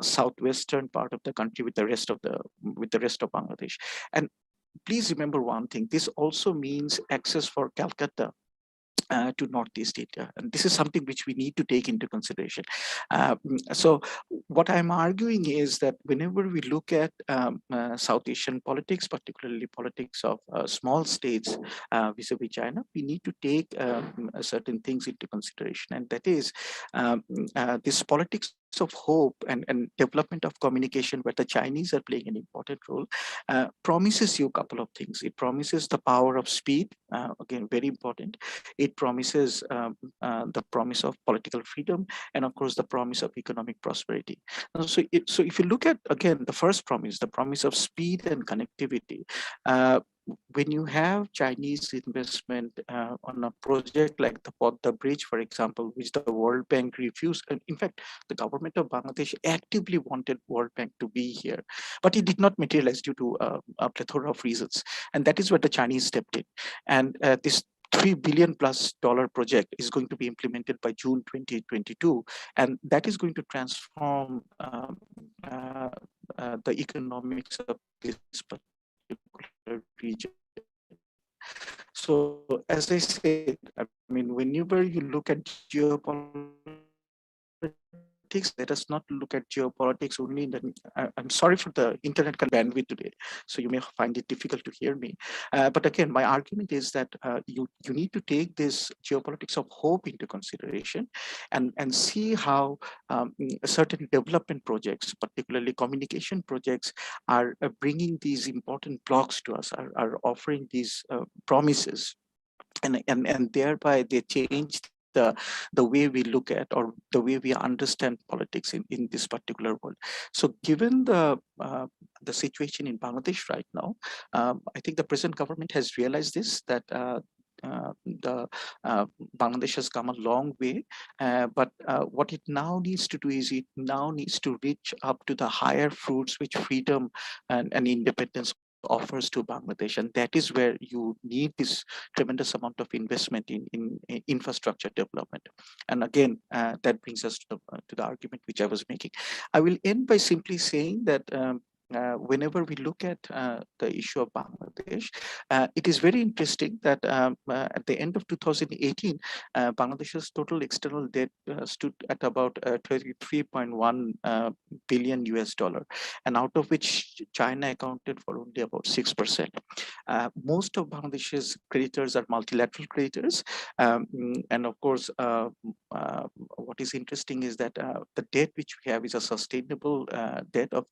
S5: southwestern part of the country with the rest of Bangladesh. And please remember one thing: this also means access for Calcutta to Northeast India. And this is something which we need to take into consideration. So what I'm arguing is that whenever we look at South Asian politics, particularly politics of small states vis-a-vis China, we need to take certain things into consideration. And that is this politics of hope and development of communication, where the Chinese are playing an important role, promises you a couple of things. It promises the power of speed, again, very important. It promises the promise of political freedom, and of course the promise of economic prosperity. So if you look at, again, the first promise, the promise of speed and connectivity, when you have Chinese investment on a project like the Podda Bridge, for example, which the World Bank refused, and in fact, the government of Bangladesh actively wanted World Bank to be here, but it did not materialize due to a plethora of reasons. And that is where the Chinese stepped in. And this $3 billion+ project is going to be implemented by June 2022, and that is going to transform the economics of this particular region. So, as I said, I mean, whenever you look at geopolitics, let us not look at geopolitics only in the, I'm sorry for the internet bandwidth today, so you may find it difficult to hear me. But again, my argument is that you need to take this geopolitics of hope into consideration and see how certain development projects, particularly communication projects, are bringing these important blocks to us, are offering these promises, and thereby they change the way we look at, or the way we understand politics in this particular world. So given the situation in Bangladesh right now, I think the present government has realized this, that Bangladesh has come a long way, but what it now needs to do is it now needs to reach up to the higher fruits which freedom and independence offers to Bangladesh, and that is where you need this tremendous amount of investment in infrastructure development. And again, that brings us to the argument which I was making. I will end by simply saying that whenever we look at the issue of Bangladesh, it is very interesting that at the end of 2018, Bangladesh's total external debt stood at about 33.1 billion US dollar, and out of which China accounted for only about 6%. Most of Bangladesh's creditors are multilateral creditors, and of course, what is interesting is that the debt which we have is a sustainable debt of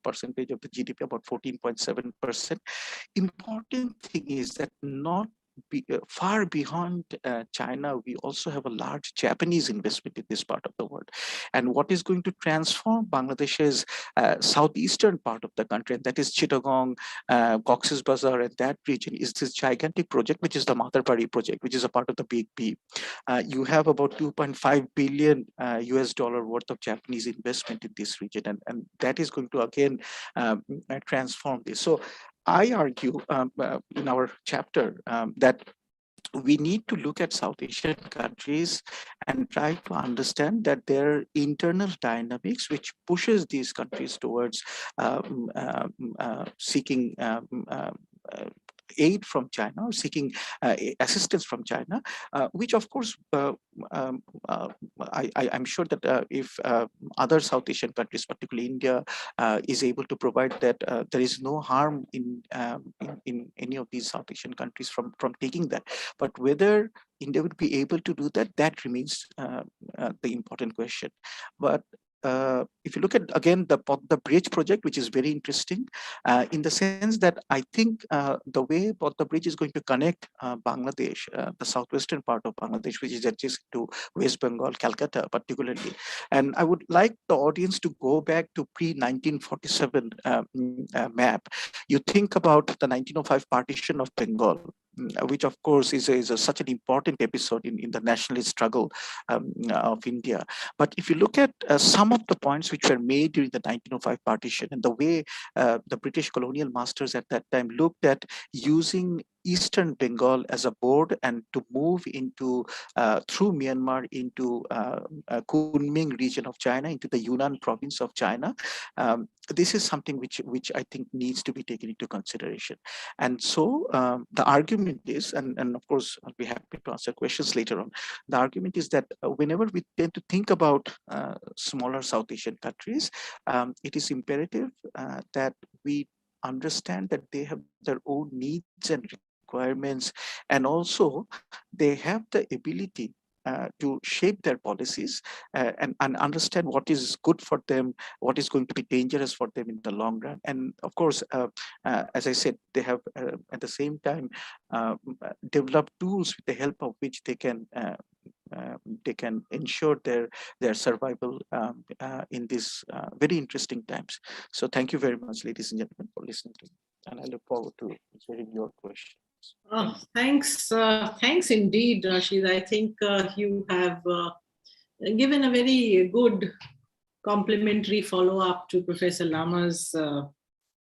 S5: percentage of the GDP, about 14.7%. Important thing is that not far beyond China, we also have a large Japanese investment in this part of the world. And what is going to transform Bangladesh's southeastern part of the country, and that is Chittagong, Cox's Bazar, and that region, is this gigantic project, which is the Matarbari project, which is a part of the Big B. You have about 2.5 billion US dollar worth of Japanese investment in this region, and that is going to again transform this. So I argue in our chapter that we need to look at South Asian countries and try to understand that there are internal dynamics which pushes these countries towards seeking aid from China or seeking assistance from China, which of course I'm sure that if other South Asian countries, particularly India, is able to provide that, there is no harm in any of these South Asian countries from taking that. But whether India would be able to do that, that remains the important question. But if you look at again the bridge project, which is very interesting in the sense that I think the way the bridge is going to connect Bangladesh, the southwestern part of Bangladesh, which is adjacent to West Bengal, Calcutta particularly. And I would like the audience to go back to pre-1947 map. You think about the 1905 partition of Bengal, which of course is such an important episode in the nationalist struggle of India. But if you look at some of the points which were made during the 1905 partition and the way the British colonial masters at that time looked at using Eastern Bengal as a board and to move into through Myanmar into Kunming region of China, into the Yunnan province of China. This is something which I think needs to be taken into consideration. And so the argument is, and of course I'll be happy to answer questions later on, the argument is that whenever we tend to think about smaller South Asian countries, it is imperative that we understand that they have their own needs and requirements, and also they have the ability to shape their policies and understand what is good for them, what is going to be dangerous for them in the long run. And of course, as I said, they have at the same time developed tools with the help of which they can ensure their survival in these very interesting times. So thank you very much, ladies and gentlemen, for listening to me. And I look forward to hearing your questions.
S1: Oh, thanks. Thanks indeed, Rashid. I think you have given a very good complimentary follow-up to Professor Lama's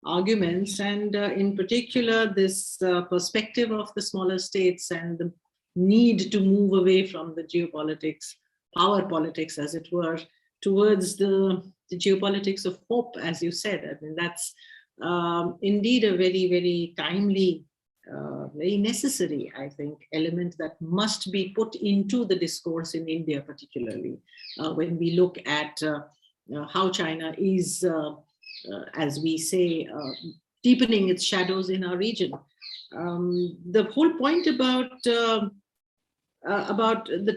S1: arguments, and in particular, this perspective of the smaller states and the need to move away from the geopolitics, power politics, as it were, towards the geopolitics of hope, as you said. I mean, that's indeed a very, very timely, very necessary, I think, element that must be put into the discourse in India, particularly when we look at how China is, as we say, deepening its shadows in our region. The whole point about the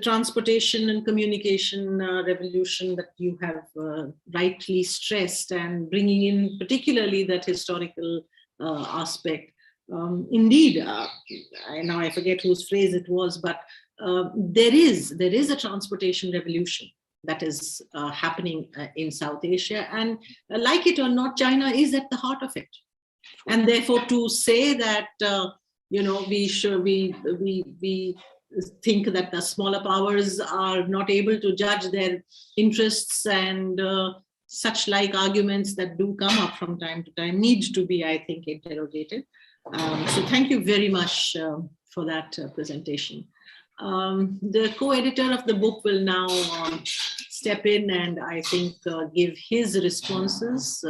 S1: transportation and communication revolution that you have rightly stressed, and bringing in particularly that historical aspect. Indeed, now I forget whose phrase it was, but there is a transportation revolution that is happening in South Asia, and like it or not, China is at the heart of it. And therefore, to say that we think that the smaller powers are not able to judge their interests and such like arguments that do come up from time to time need to be, I think, interrogated. So thank you very much for that presentation. The co-editor of the book will now step in and I think give his responses.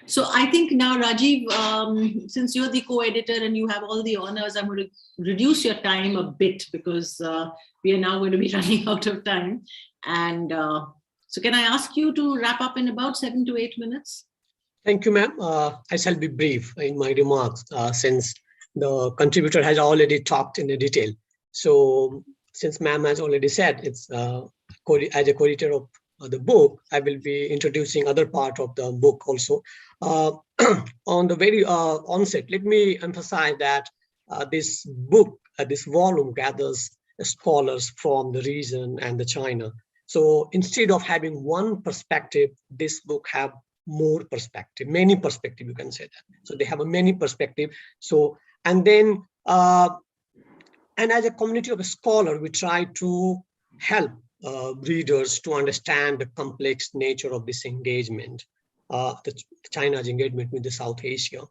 S1: So I think now, Rajiv, since you're the co-editor and you have all the honors, I'm going to reduce your time a bit because we are now going to be running out of time. And so can I ask you to wrap up in about 7 to 8 minutes?
S6: Thank you, ma'am. I shall be brief in my remarks since the contributor has already talked in detail. So since ma'am has already said, it's as a co-editor of the book, I will be introducing other part of the book also. On the very onset, let me emphasize that this book, this volume gathers scholars from the region and the China. So instead of having one perspective, this book have more perspective, many perspective, you can say that. So they have a many perspective. So, and then, and as a community of a scholar, we try to help readers to understand the complex nature of this engagement, China's engagement with the South Asia.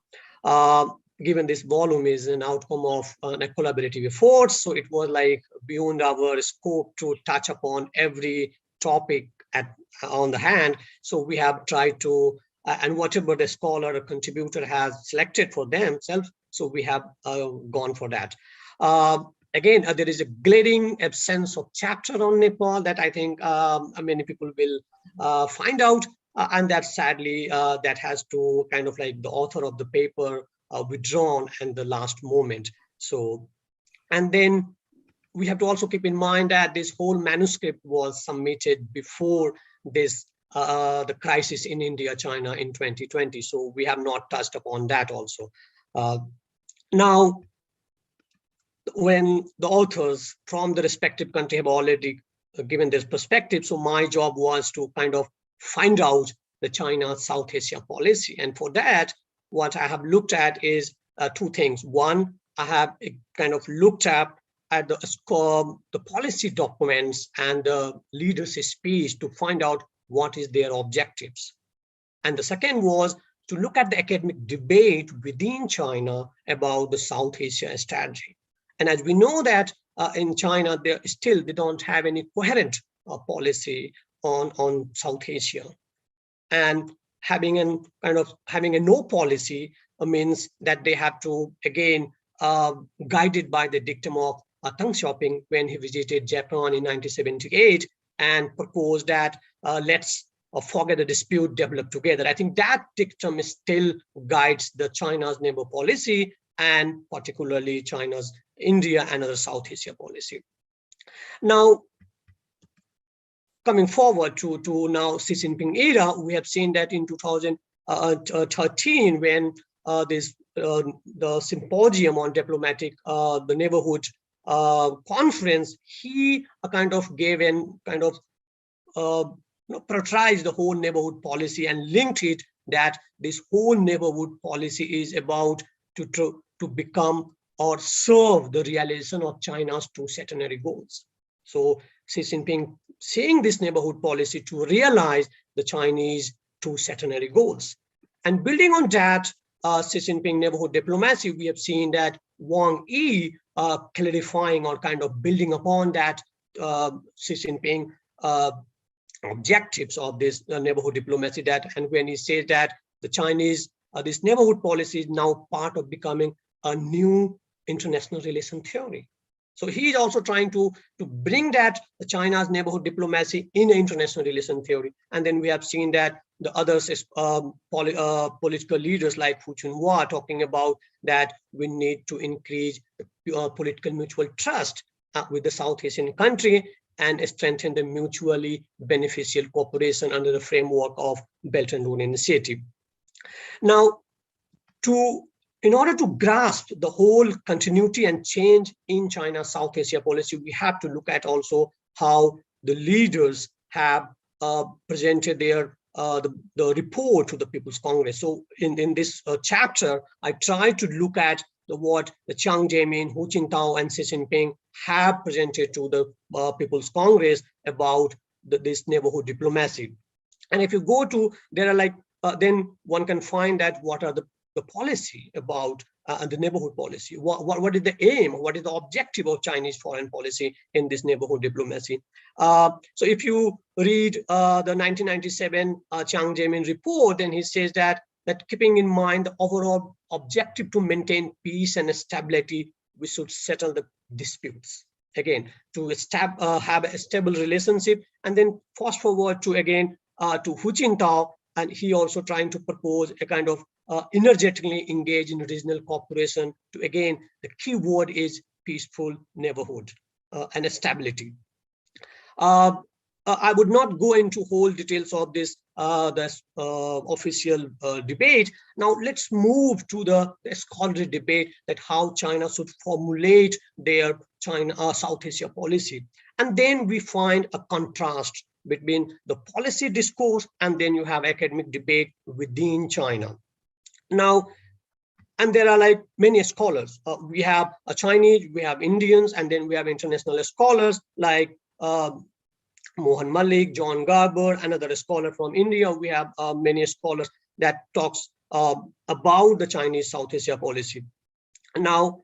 S6: Given this volume is an outcome of a collaborative effort, so it was like beyond our scope to touch upon every topic on the hand. So we have tried to, and whatever the scholar or contributor has selected for themselves, So we have gone for that. Again, there is a glaring absence of chapter on Nepal that I think many people will find out, and that sadly that has to kind of like the author of the paper withdrawn at the last moment. So, and then we have to also keep in mind that this whole manuscript was submitted before this the crisis in India, China in 2020. So we have not touched upon that also. Now, when the authors from the respective country have already given their perspective, so my job was to kind of find out the China South Asia policy. And for that, what I have looked at is two things. One, I have kind of looked at the policy documents and the leaders' speech to find out what is their objectives. And the second was to look at the academic debate within China about the South Asia strategy. And as we know that in China, they don't have any coherent policy on South Asia. And having a no policy means that they have to, again, guided by the dictum of Deng Xiaoping when he visited Japan in 1978 and proposed that let's forget the dispute, develop together. I think that dictum still guides the China's neighbor policy, and particularly China's India and other South Asia policy. Now, coming forward to now Xi Jinping era, we have seen that in 2013, when the symposium on diplomatic, the neighborhood conference, he kind of gave and kind of prioritized the whole neighborhood policy and linked it that this whole neighborhood policy is about to become or serve the realization of China's two centenary goals. So Xi Jinping seeing this neighborhood policy to realize the Chinese two centenary goals. And building on that, Xi Jinping neighborhood diplomacy, we have seen that Wang Yi clarifying or kind of building upon that Xi Jinping objectives of this neighborhood diplomacy, that, and when he says that the Chinese, this neighborhood policy is now part of becoming a new international relation theory. So he is also trying to bring that China's neighborhood diplomacy in an international relation theory. And then we have seen that the others, political leaders like Hu Chunhua talking about that we need to increase political mutual trust with the South Asian country and strengthen the mutually beneficial cooperation under the framework of Belt and Road Initiative. Now, in order to grasp the whole continuity and change in China's South Asia policy, we have to look at also how the leaders have presented their the report to the People's Congress. So in this chapter, I try to look at what the Chiang Jae-min, Hu Jintao, and Xi Jinping have presented to the People's Congress about this neighborhood diplomacy. And if you go to, there are like, then one can find that what are the policy about the neighborhood policy. What is the aim? What is the objective of Chinese foreign policy in this neighborhood diplomacy? So if you read the 1997 Chiang Jae-min report, then he says that keeping in mind the overall objective to maintain peace and stability, we should settle the disputes. Again, to have a stable relationship, and then fast forward to again to Hu Jintao, and he also trying to propose a kind of energetically engage in regional cooperation to, again, the key word is peaceful neighborhood and stability. I would not go into whole details of this official debate. Now let's move to the scholarly debate that how China should formulate their South Asia policy. And then we find a contrast between the policy discourse and then you have academic debate within China. Now, and there are like many scholars. We have Chinese, we have Indians, and then we have international scholars like Mohan Malik, John Garber, another scholar from India. We have many scholars that talks about the Chinese South Asia policy. Now,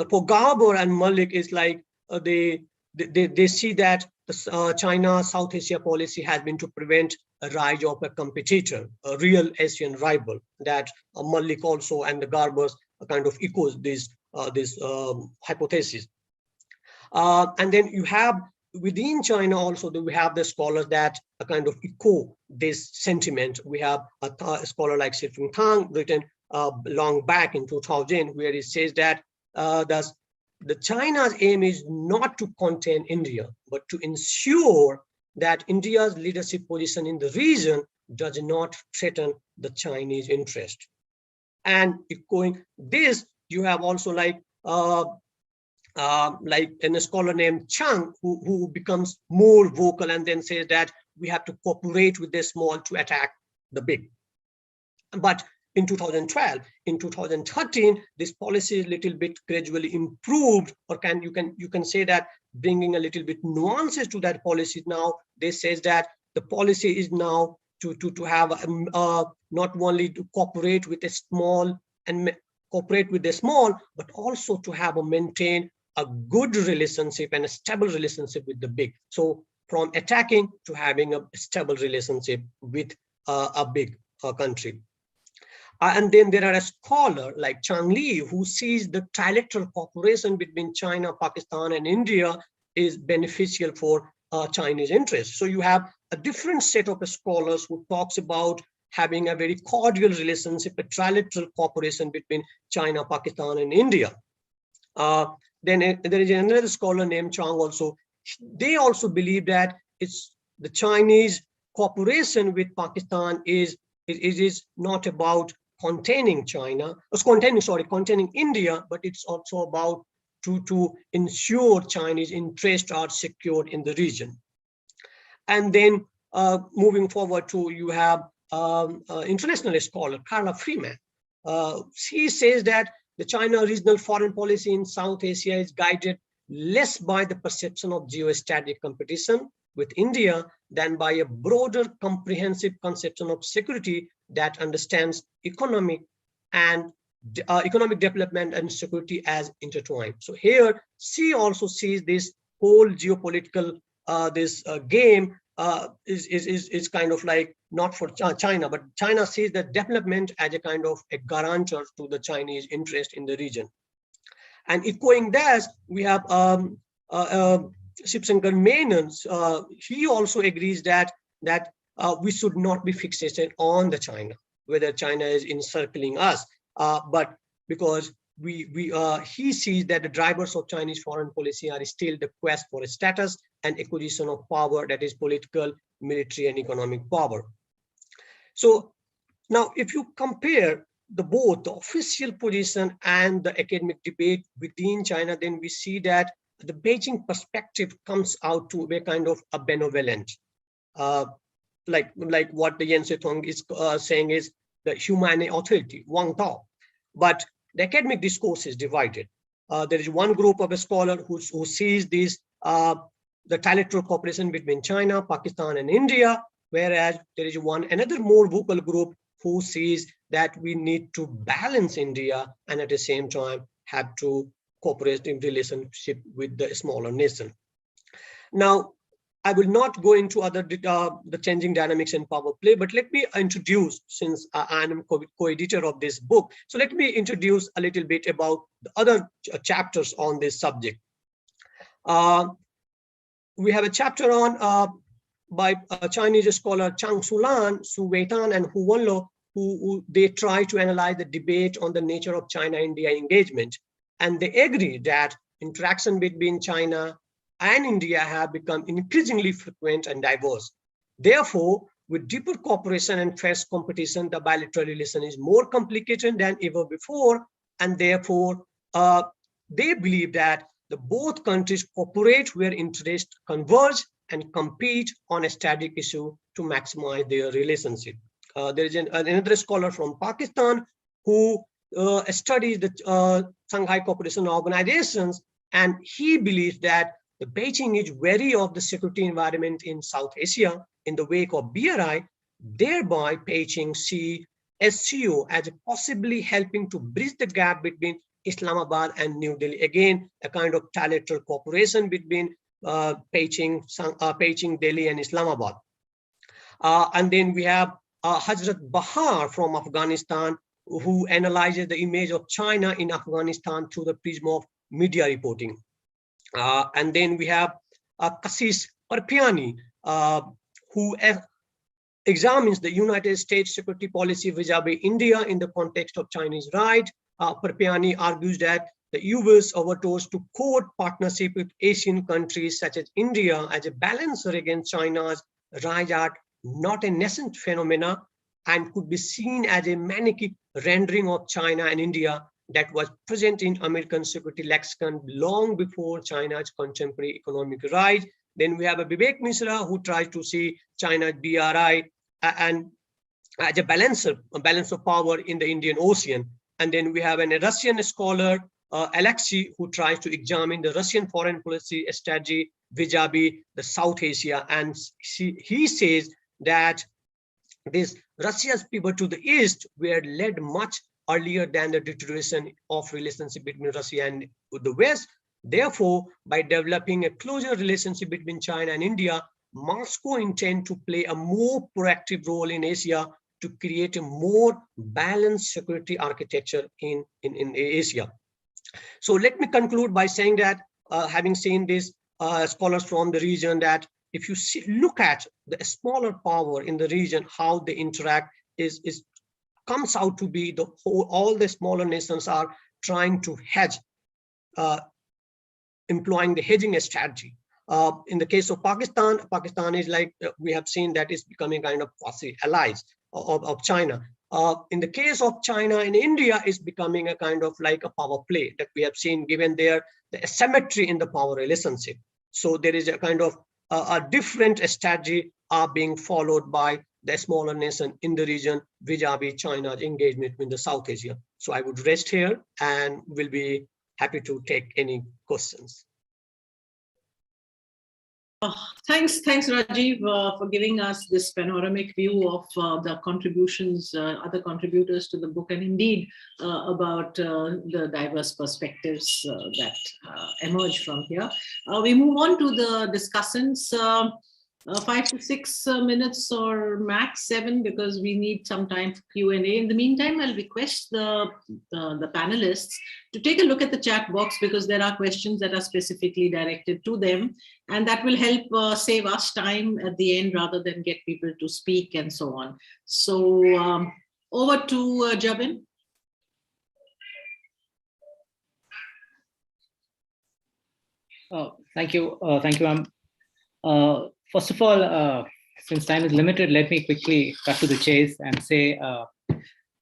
S6: for Garber and Malik, is like they see that the China South Asia policy has been to prevent a rise of a competitor, a real Asian rival, that Malik also and the Garbers kind of echoes this hypothesis. And then you have within China also, we have the scholars that kind of echo this sentiment. We have a scholar like Xifeng Tang written long back in 2000, where he says that the China's aim is not to contain India, but to ensure that India's leadership position in the region does not threaten the Chinese interest. And echoing this, you have also like a scholar named Chang, who becomes more vocal and then says that we have to cooperate with the small to attack the big. But in 2012, in 2013, this policy is a little bit gradually improved, or you can say that bringing a little bit nuances to that policy. Now they says that the policy is now to have not only to cooperate with the small but also to have maintain a good relationship and a stable relationship with the big. So from attacking to having a stable relationship with a big country. And then there are a scholar like Chang Li, who sees the trilateral cooperation between China, Pakistan, and India is beneficial for Chinese interests. So you have a different set of scholars who talks about having a very cordial relationship, a trilateral cooperation between China, Pakistan, and India. Then there is another scholar named Chang also. They also believe that it's the Chinese cooperation with Pakistan is not about containing containing India, but it's also about to ensure Chinese interests are secured in the region. And then moving forward to, you have international scholar Carla Freeman. She says that the China regional foreign policy in South Asia is guided less by the perception of geostrategic competition with India than by a broader comprehensive conception of security that understands economic development and security as intertwined. So here she also sees this whole geopolitical game is kind of like not for China, but China sees the development as a kind of a guarantor to the Chinese interest in the region. And echoing that, we have Shivsankar Menon. He also agrees that we should not be fixated on the China, whether China is encircling us, but because he sees that the drivers of Chinese foreign policy are still the quest for a status and acquisition of power, that is political, military, and economic power. So now, if you compare both the official position and the academic debate within China, then we see that the Beijing perspective comes out to be kind of a benevolent, like what the Yan Zhetong is saying is the humane authority, Wang Tao. But the academic discourse is divided. There is one group of a scholar who sees this the trilateral cooperation between China, Pakistan, and India, whereas there is another more vocal group who sees that we need to balance India and at the same time have to cooperate in relationship with the smaller nation. Now, I will not go into other the changing dynamics in power play, but let me introduce, since I am co-editor of this book, so let me introduce a little bit about the other chapters on this subject. We have a chapter on by a Chinese scholar Chang Sulan, Su Weitan, and Hu Wenlo, who they try to analyze the debate on the nature of China-India engagement. And they agree that interaction between China and India have become increasingly frequent and diverse. Therefore, with deeper cooperation and fierce competition, the bilateral relation is more complicated than ever before. And therefore, they believe that both countries cooperate where interests converge and compete on a static issue to maximize their relationship. There is another scholar from Pakistan who studies the Shanghai Cooperation Organizations, and he believes that the Beijing is wary of the security environment in South Asia in the wake of BRI, thereby Beijing see SCO as possibly helping to bridge the gap between Islamabad and New Delhi. Again, a kind of trilateral cooperation between Beijing, Delhi, and Islamabad. And then we have Hazrat Bahar from Afghanistan, who analyzes the image of China in Afghanistan through the prism of media reporting. And then we have Kassis Parpiani, who examines the United States security policy vis-a-vis India in the context of Chinese right. Parpiani argues that the US overtures to court partnership with Asian countries such as India as a balancer against China's rise are not a nascent phenomena and could be seen as a manic rendering of China and India that was present in American security lexicon long before China's contemporary economic rise. Then we have a Vivek Misra who tries to see China's BRI and as a balance of power in the Indian Ocean. And then we have a Russian scholar, Alexei, who tries to examine the Russian foreign policy strategy vis-a-vis the South Asia. And he says that this Russia's pivot to the east were led much earlier than the deterioration of relationship between Russia and the West. Therefore, by developing a closer relationship between China and India, Moscow intends to play a more proactive role in Asia to create a more balanced security architecture in Asia. So let me conclude by saying that having seen this scholars from the region, that if you look at the smaller power in the region, how they interact comes out to be all the smaller nations are trying to hedge, employing the hedging strategy. In the case of Pakistan, Pakistan is like, we have seen that it's becoming kind of quasi allies of China. In the case of China and India, is becoming a kind of like a power play that we have seen, given the asymmetry in the power relationship. So there is a kind of a different strategy are being followed by the smaller nation in the region vis-a-vis China's engagement in the South Asia. So I would rest here and will be happy to take any questions.
S1: Thanks, Rajiv, for giving us this panoramic view of the contributions, other contributors to the book, and indeed about the diverse perspectives that emerge from here. We move on to the discussants. 5 to 6 minutes or max 7, because we need some time for Q&A. In the meantime, I'll request the panelists to take a look at the chat box, because there are questions that are specifically directed to them, and that will help save us time at the end rather than get people to speak and so on. So over to Jabin.
S7: Thank you, ma'am. First of all, since time is limited, let me quickly cut to the chase and say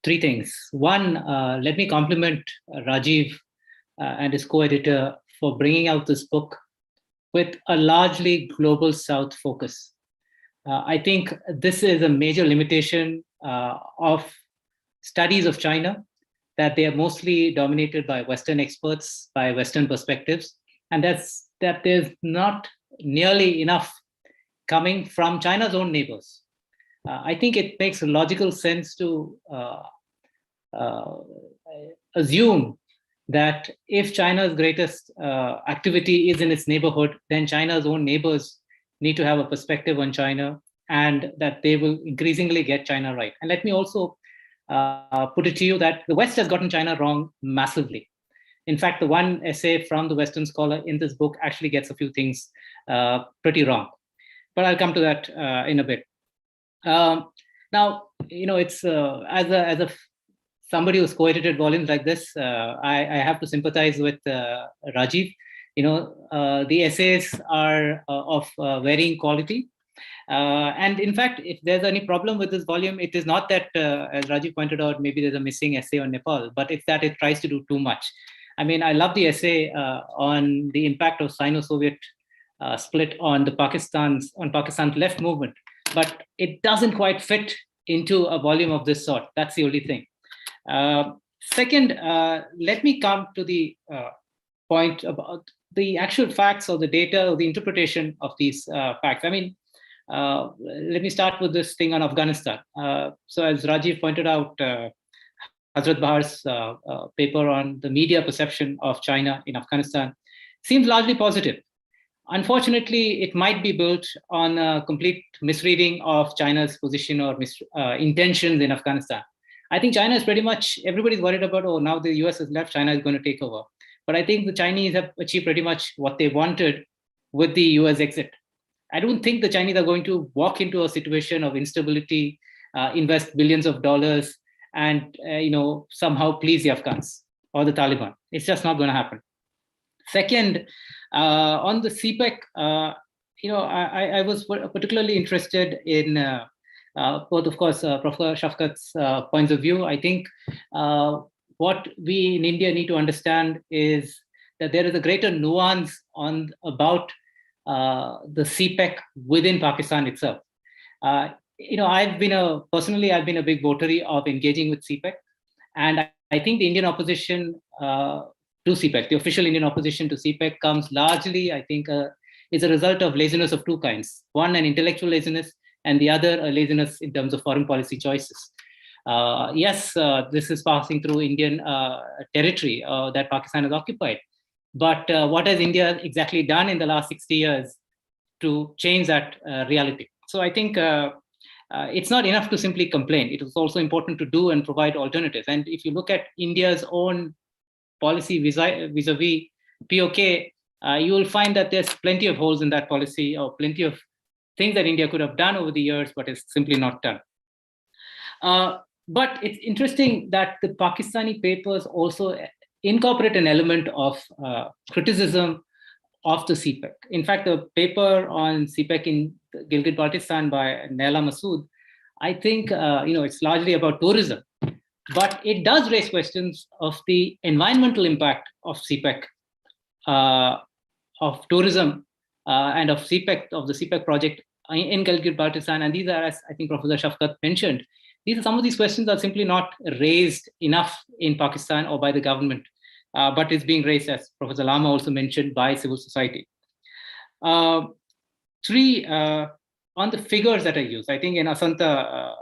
S7: 3 things. One, let me compliment Rajiv and his co-editor for bringing out this book with a largely global South focus. I think this is a major limitation of studies of China, that they are mostly dominated by Western experts, by Western perspectives, and that there's not nearly enough coming from China's own neighbors. I think it makes logical sense to assume that if China's greatest activity is in its neighborhood, then China's own neighbors need to have a perspective on China, and that they will increasingly get China right. And let me also put it to you that the West has gotten China wrong massively. In fact, the one essay from the Western scholar in this book actually gets a few things pretty wrong. But I'll come to that in a bit. Now, it's as somebody who's co-edited volumes like this, I have to sympathize with Rajiv. The essays are of varying quality. And in fact, if there's any problem with this volume, it is not that, as Rajiv pointed out, maybe there's a missing essay on Nepal, but it's that it tries to do too much. I mean, I love the essay on the impact of Sino-Soviet split on Pakistan's left movement, but it doesn't quite fit into a volume of this sort. That's the only thing. Second, let me come to the point about the actual facts or the data or the interpretation of these facts. I mean, let me start with this thing on Afghanistan. So as Rajiv pointed out, Hazrat Bahar's paper on the media perception of China in Afghanistan seems largely positive. Unfortunately, it might be built on a complete misreading of China's position or intentions in Afghanistan. I think China is pretty much, everybody's worried about, oh, now the US has left, China is going to take over. But I think the Chinese have achieved pretty much what they wanted with the US exit. I don't think the Chinese are going to walk into a situation of instability, invest billions of dollars, and somehow please the Afghans or the Taliban. It's just not going to happen. Second, on the CPEC, I was particularly interested in both, of course, Professor Shafkat's points of view. I think what we in India need to understand is that there is a greater nuance about the CPEC within Pakistan itself. I've been a big votary of engaging with CPEC, and I think the Indian opposition to CPEC, the official Indian opposition to CPEC, comes largely, I think, is a result of laziness of two kinds. One, an intellectual laziness, and the other, a laziness in terms of foreign policy choices. Yes, this is passing through Indian territory that Pakistan has occupied. But what has India exactly done in the last 60 years to change that reality? So I think it's not enough to simply complain. It is also important to do and provide alternatives. And if you look at India's own policy vis-a-vis POK, you will find that there's plenty of holes in that policy, or plenty of things that India could have done over the years, but is simply not done. But it's interesting that the Pakistani papers also incorporate an element of criticism of the CPEC. In fact, the paper on CPEC in Gilgit-Baltistan by Naila Masood, I think it's largely about tourism, but it does raise questions of the environmental impact of CPEC, of tourism, and of CPEC, of the CPEC project in Gilgit-Baltistan. And these are, as I think Professor Shafkat mentioned, some of these questions are simply not raised enough in Pakistan or by the government, but is being raised, as Professor Lama also mentioned, by civil society. Three, on the figures that are used, I think in Asanta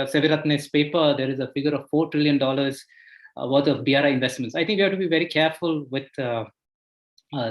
S7: Seviratne's paper, there is a figure of $4 trillion worth of BRI investments. I think we have to be very careful with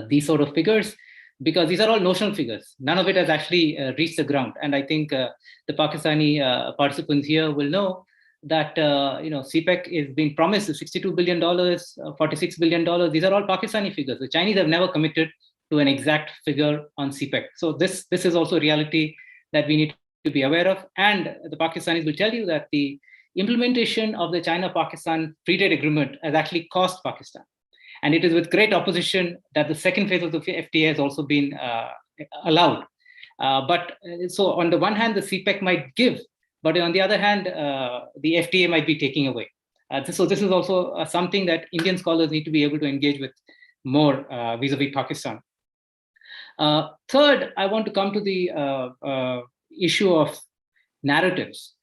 S7: these sort of figures, because these are all notional figures. None of it has actually reached the ground. And I think the Pakistani participants here will know that CPEC is being promised $62 billion, $46 billion. These are all Pakistani figures. The Chinese have never committed to an exact figure on CPEC. So this is also a reality that we need to be aware of. And the Pakistanis will tell you that the implementation of the China-Pakistan free trade agreement has actually cost Pakistan. And it is with great opposition that the second phase of the FTA has also been allowed. But so on the one hand, the CPEC might give, but on the other hand, the FTA might be taking away. So this is also something that Indian scholars need to be able to engage with more vis-a-vis Pakistan. Third, I want to come to the issue of narratives.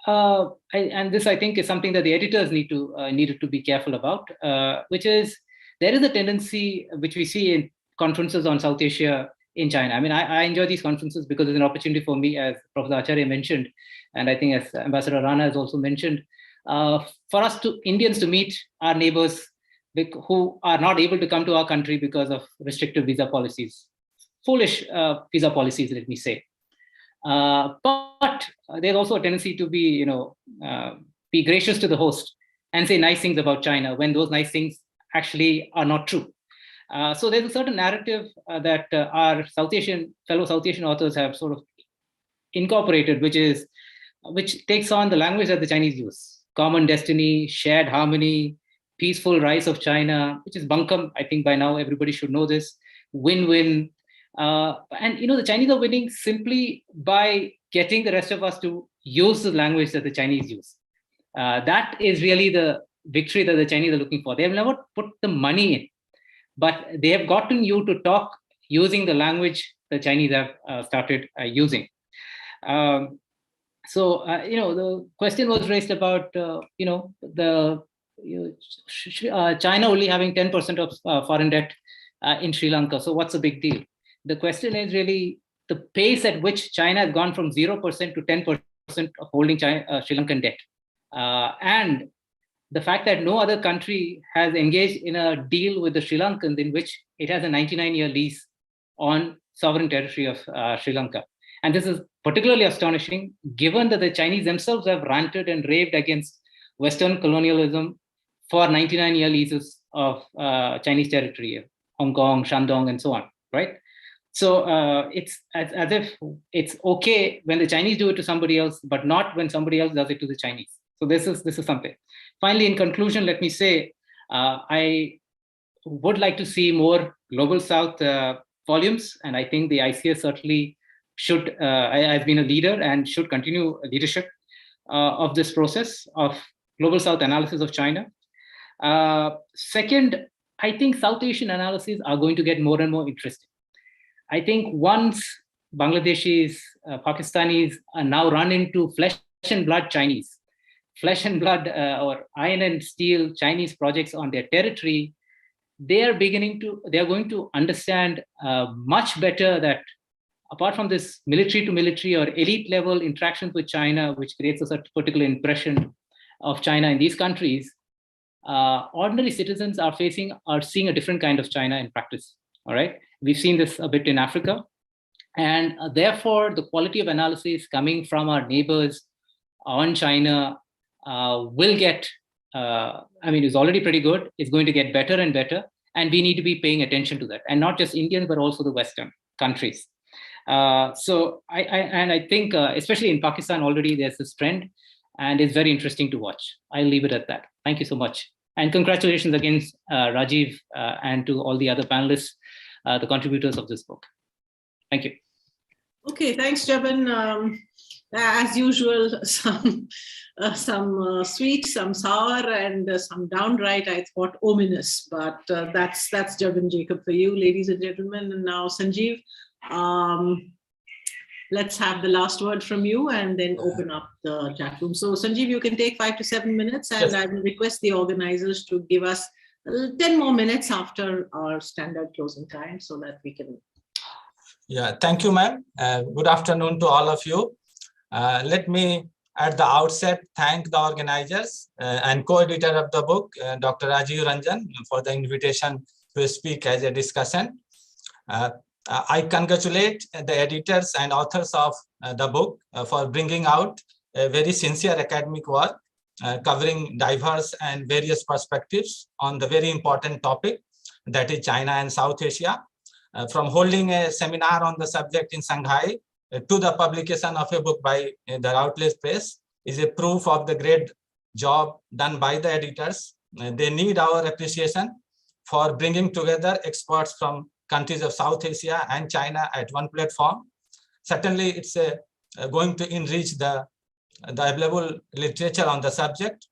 S7: And this, I think, is something that the editors needed to be careful about, which is there is a tendency which we see in conferences on South Asia in China. I mean, I enjoy these conferences because it's an opportunity for me, as Professor Acharya mentioned, and I think as Ambassador Rana has also mentioned, for us Indians to meet our neighbors who are not able to come to our country because of restrictive visa policies, foolish visa policies, let me say. But there's also a tendency to be gracious to the host and say nice things about China when those nice things actually are not true. So there's a certain narrative that our fellow South Asian authors have sort of incorporated, which takes on the language that the Chinese use: common destiny, shared harmony, peaceful rise of China, which is bunkum. I think by now everybody should know this. Win-win. And the Chinese are winning simply by getting the rest of us to use the language that the Chinese use. That is really the victory that the Chinese are looking for. They have never put the money in, but they have gotten you to talk using the language the Chinese have started using. So the question was raised about China only having 10% of foreign debt in Sri Lanka. So what's the big deal? The question is really the pace at which China has gone from 0% to 10% of holding Sri Lankan debt. And the fact that no other country has engaged in a deal with the Sri Lankans in which it has a 99-year lease on sovereign territory of Sri Lanka. And this is particularly astonishing, given that the Chinese themselves have ranted and raved against Western colonialism for 99-year leases of Chinese territory, Hong Kong, Shandong, and so on, right? So it's as if it's okay when the Chinese do it to somebody else, but not when somebody else does it to the Chinese. So this is something. Finally, in conclusion, let me say, I would like to see more Global South volumes, and I think the ICS certainly should, has been a leader and should continue leadership of this process of Global South analysis of China. Second, I think South Asian analyses are going to get more and more interesting. I think once Bangladeshis, Pakistanis are now run into flesh and blood Chinese, flesh and blood or iron and steel Chinese projects on their territory, they are going to understand much better that apart from this military to military or elite level interactions with China, which creates a certain particular impression of China in these countries, ordinary citizens are seeing a different kind of China in practice. All right, we've seen this a bit in Africa, and therefore the quality of analysis coming from our neighbors on China will get, I mean, it's already pretty good. It's going to get better and better, and we need to be paying attention to that, and not just Indians, but also the Western countries. So I think, especially in Pakistan, already there's this trend, and it's very interesting to watch. I'll leave it at that. Thank you so much. And congratulations again, Rajiv, and to all the other panelists, the contributors of this book. Thank you.
S1: Okay, thanks, Jaban. As usual, some sweet, some sour, and some downright, I thought, ominous. But that's Jaban Jacob for you, ladies and gentlemen. And now, Sanjeev, let's have the last word from you and then open up the chat room. So Sanjeev, you can take 5 to 7 minutes, and yes, I will request the organizers to give us 10 more minutes after our standard closing time so that we can.
S8: Yeah, thank you, ma'am. Good afternoon to all of you. Let me at the outset thank the organizers and co-editor of the book, Dr. Rajiv Ranjan, for the invitation to speak as a discussion. I congratulate the editors and authors of the book for bringing out a very sincere academic work covering diverse and various perspectives on the very important topic, that is China and South Asia. From holding a seminar on the subject in Shanghai to the publication of a book by the Routledge Press is a proof of the great job done by the editors. They need our appreciation for bringing together experts from countries of South Asia and China at one platform. Certainly, it's going to enrich the available literature on the subject.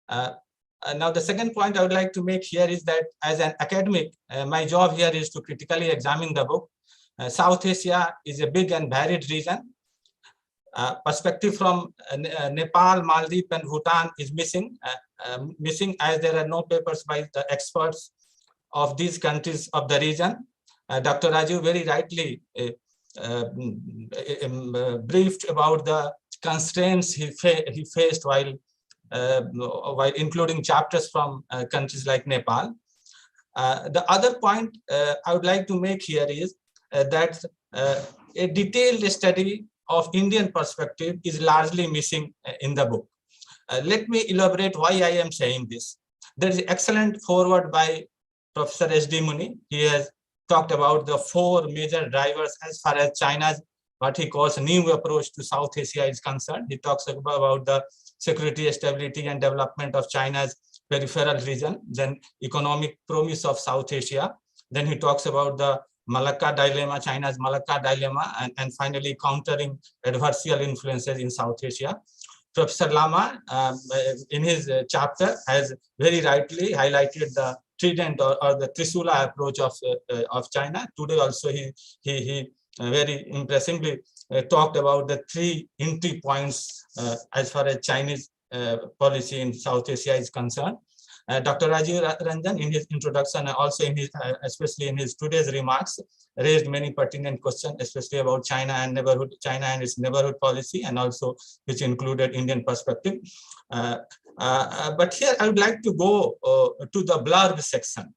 S8: Now, the second point I would like to make here is that as an academic, my job here is to critically examine the book. South Asia is a big and varied region. Perspective from Nepal, Maldives, and Bhutan is missing as there are no papers by the experts of these countries of the region. Dr. Raju very rightly briefed about the constraints he faced while including chapters from countries like Nepal. The other point I would like to make here is that a detailed study of Indian perspective is largely missing in the book. Let me elaborate why I am saying this. There is excellent foreword by Professor S.D. Muni. He has talked about the 4 major drivers as far as China's, what he calls, new approach to South Asia is concerned. He talks about the security, stability, and development of China's peripheral region, then economic promise of South Asia. Then he talks about the Malacca dilemma, China's Malacca dilemma, and finally countering adversarial influences in South Asia. Professor Lama, in his chapter, has very rightly highlighted the trident or the Trisula approach of China. Today also he very impressively talked about the 3 entry points as far as Chinese policy in South Asia is concerned. Dr. Rajiv Ranjan, in his introduction, also in his, especially in his today's remarks, raised many pertinent questions, especially about China and its neighborhood policy, and also which included Indian perspective. But here I would like to go to the blurb section.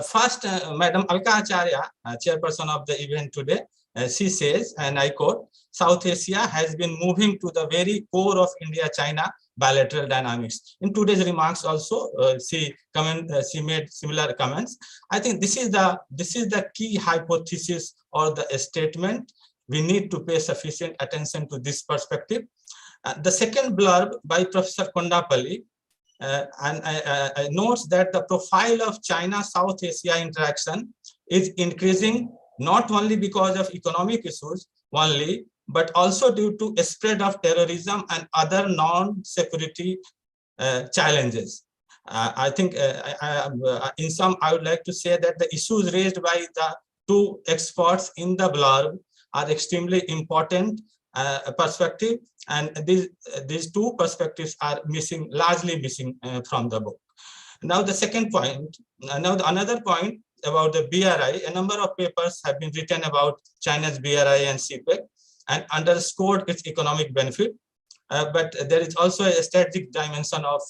S8: First, Madam Alka Acharya, chairperson of the event today, she says, and I quote, South Asia has been moving to the very core of India-China bilateral dynamics. In today's remarks also, she made similar comments. I think this is the key hypothesis or the statement. We need to pay sufficient attention to this perspective. The second blurb by Professor Kondapalli notes that the profile of China-South Asia interaction is increasing not only because of economic issues only, but also due to a spread of terrorism and other non-security challenges. I think in sum, I would like to say that the issues raised by the two experts in the blurb are extremely important perspective, and these two perspectives are largely missing from the book. Now the second point, another point about the BRI, a number of papers have been written about China's BRI and CPEC and underscored its economic benefit. But there is also a strategic dimension of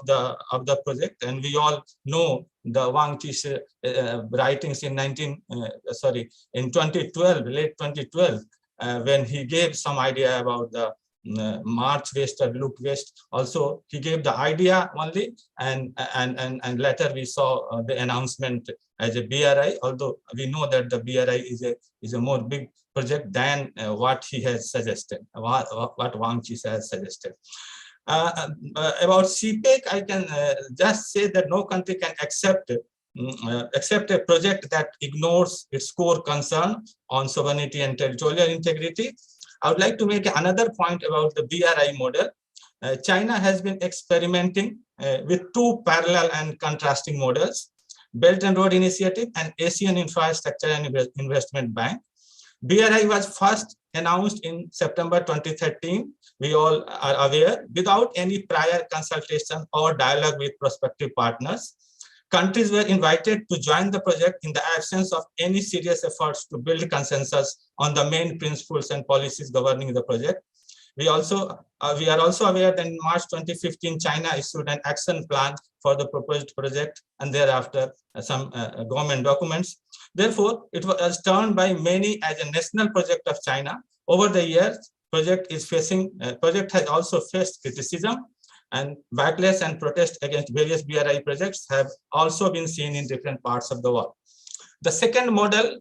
S8: the project, and we all know the Wang Chi's writings in 2012, late 2012, when he gave some idea about the march west or look west. Also, he gave the idea only, and later we saw the announcement as a BRI. Although we know that the BRI is a more big project than what he has suggested, what Wang Chi has suggested. About CPEC, I can just say that no country can accept a project that ignores its core concern on sovereignty and territorial integrity. I would like to make another point about the BRI model. China has been experimenting with two parallel and contrasting models, Belt and Road Initiative and Asian Infrastructure and Investment Bank. BRI was first announced in September 2013, we all are aware, without any prior consultation or dialogue with prospective partners. Countries were invited to join the project in the absence of any serious efforts to build consensus on the main principles and policies governing the project. We are also aware that in March 2015, China issued an action plan for the proposed project, and thereafter some government documents. Therefore, it was termed by many as a national project of China. Over the years, project has also faced criticism, and backlash and protest against various BRI projects have also been seen in different parts of the world. The second model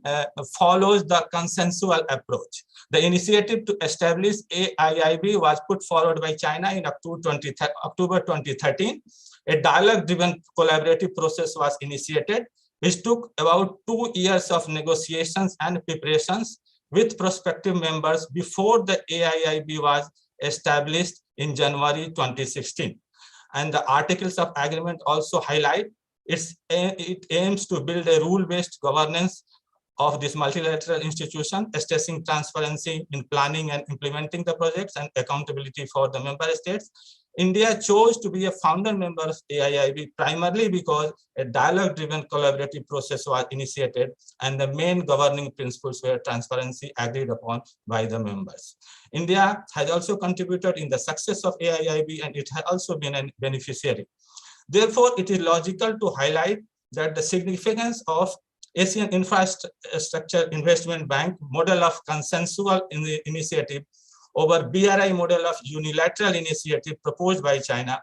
S8: follows the consensual approach. The initiative to establish AIIB was put forward by China in October 2013. A dialogue-driven collaborative process was initiated, which took about 2 years of negotiations and preparations with prospective members before the AIIB was established in January 2016. And the articles of agreement also highlight it aims to build a rule-based governance of this multilateral institution, assessing transparency in planning and implementing the projects and accountability for the member states. India chose to be a founder member of AIIB primarily because a dialogue-driven collaborative process was initiated and the main governing principles were transparency agreed upon by the members. India has also contributed in the success of AIIB, and it has also been a beneficiary. Therefore, it is logical to highlight that the significance of Asian Infrastructure Investment Bank model of consensual initiative over BRI model of unilateral initiative proposed by China.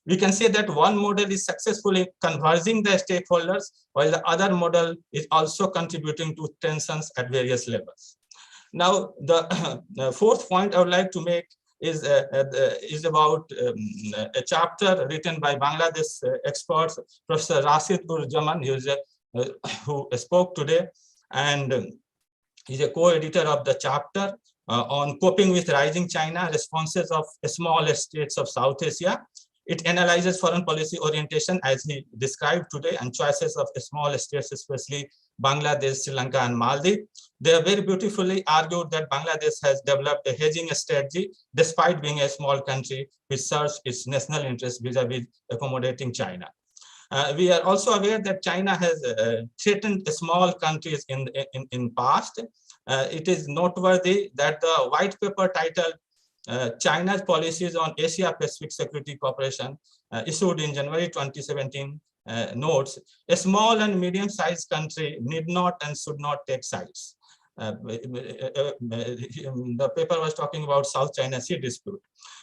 S8: We can say that one model is successfully converging the stakeholders, while the other model is also contributing to tensions at various levels. Now, the fourth point I would like to make is about a chapter written by Bangladesh experts, Professor Rashid-ur-Zaman, who spoke today, and is a co-editor of the chapter on coping with rising China, responses of small states of South Asia. It analyzes foreign policy orientation as he described today and choices of small states, especially Bangladesh, Sri Lanka, and Maldives. They have very beautifully argued that Bangladesh has developed a hedging strategy despite being a small country which serves its national interests vis-à-vis accommodating China. We are also aware that China has threatened small countries in past. It is noteworthy that the white paper titled China's Policies on Asia-Pacific Security Cooperation, issued in January 2017, notes a small and medium-sized country need not and should not take sides. the paper was talking about South China Sea dispute.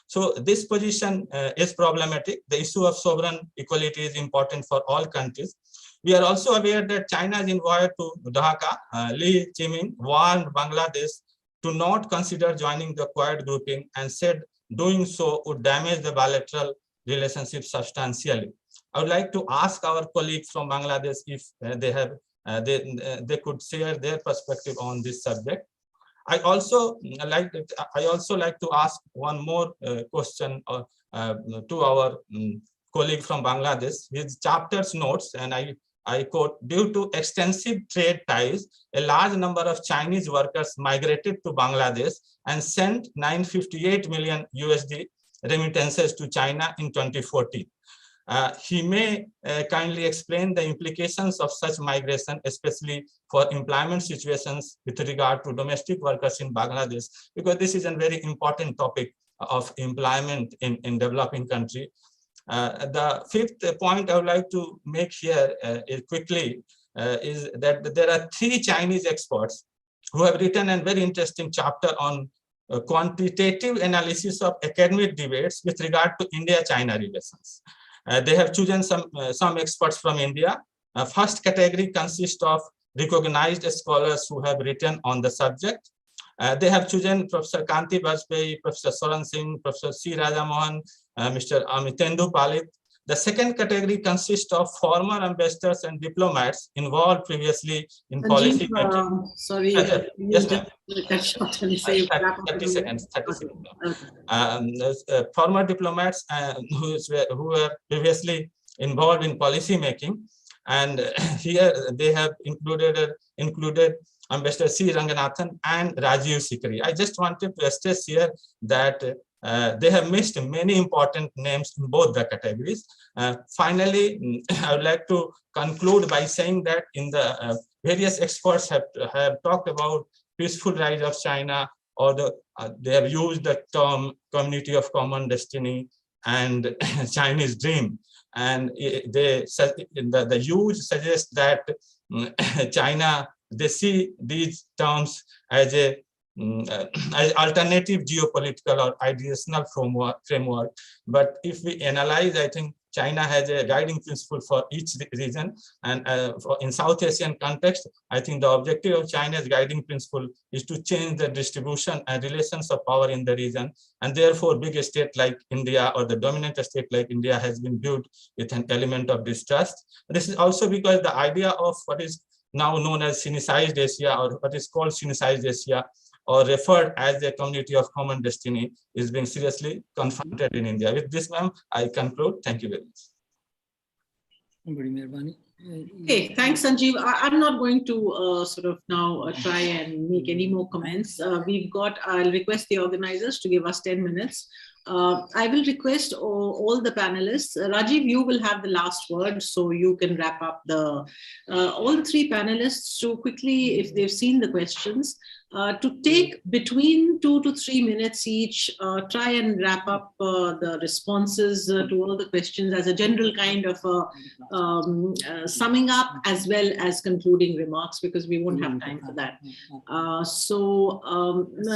S8: So this position is problematic. The issue of sovereign equality is important for all countries. We are also aware that China's envoy to Dhaka, Li Chiming, warned Bangladesh to not consider joining the Quad grouping and said doing so would damage the bilateral relationship substantially. I would like to ask our colleagues from Bangladesh if they could share their perspective on this subject. I also like to ask one more question to our colleague from Bangladesh. His chapter's notes, and I quote, due to extensive trade ties, a large number of Chinese workers migrated to Bangladesh and sent 958 million USD remittances to China in 2014. He may kindly explain the implications of such migration, especially for employment situations with regard to domestic workers in Bangladesh, because this is a very important topic of employment in developing country. The fifth point I would like to make here quickly is that there are 3 Chinese experts who have written a very interesting chapter on quantitative analysis of academic debates with regard to India-China relations. They have chosen some experts from India. First category consists of recognized scholars who have written on the subject. They have chosen Professor Kanti Bajpayee, Professor Soran Singh, Professor C. Rajamohan, Mr. Amitendu Palit. The second category consists of former ambassadors and diplomats involved previously in policy making.
S1: Sorry,
S8: yes, ma'am.
S1: 30
S8: seconds. Former diplomats who were previously involved in policy making, and here they have included Ambassador C. Ranganathan and Rajiv Sikri. I just wanted to stress here that they have missed many important names in both the categories. Finally, I would like to conclude by saying that in the various experts have talked about peaceful rise of China, or they have used the term community of common destiny and Chinese dream. And the huge suggest that China, they see these terms as as alternative geopolitical or ideational framework. But if we analyze, I think China has a guiding principle for each region. And in South Asian context, I think the objective of China's guiding principle is to change the distribution and relations of power in the region. And therefore, big state like India or the dominant state like India has been viewed with an element of distrust. This is also because the idea of what is now known as Sinicized Asia, or what is called Sinicized Asia, or referred as a community of common destiny, is being seriously confronted in India. With this, ma'am, I conclude. Thank you very much.
S1: Okay, thanks, Sanjeev. I'm not going to sort of now try and make any more comments. I'll request the organizers to give us 10 minutes. I will request all the panelists. Rajiv, you will have the last word, so you can wrap up all the 3 panelists to quickly, if they've seen the questions, to take between 2 to 3 minutes each, try and wrap up the responses to all the questions as a general kind of summing up as well as concluding remarks, because we won't have time for that.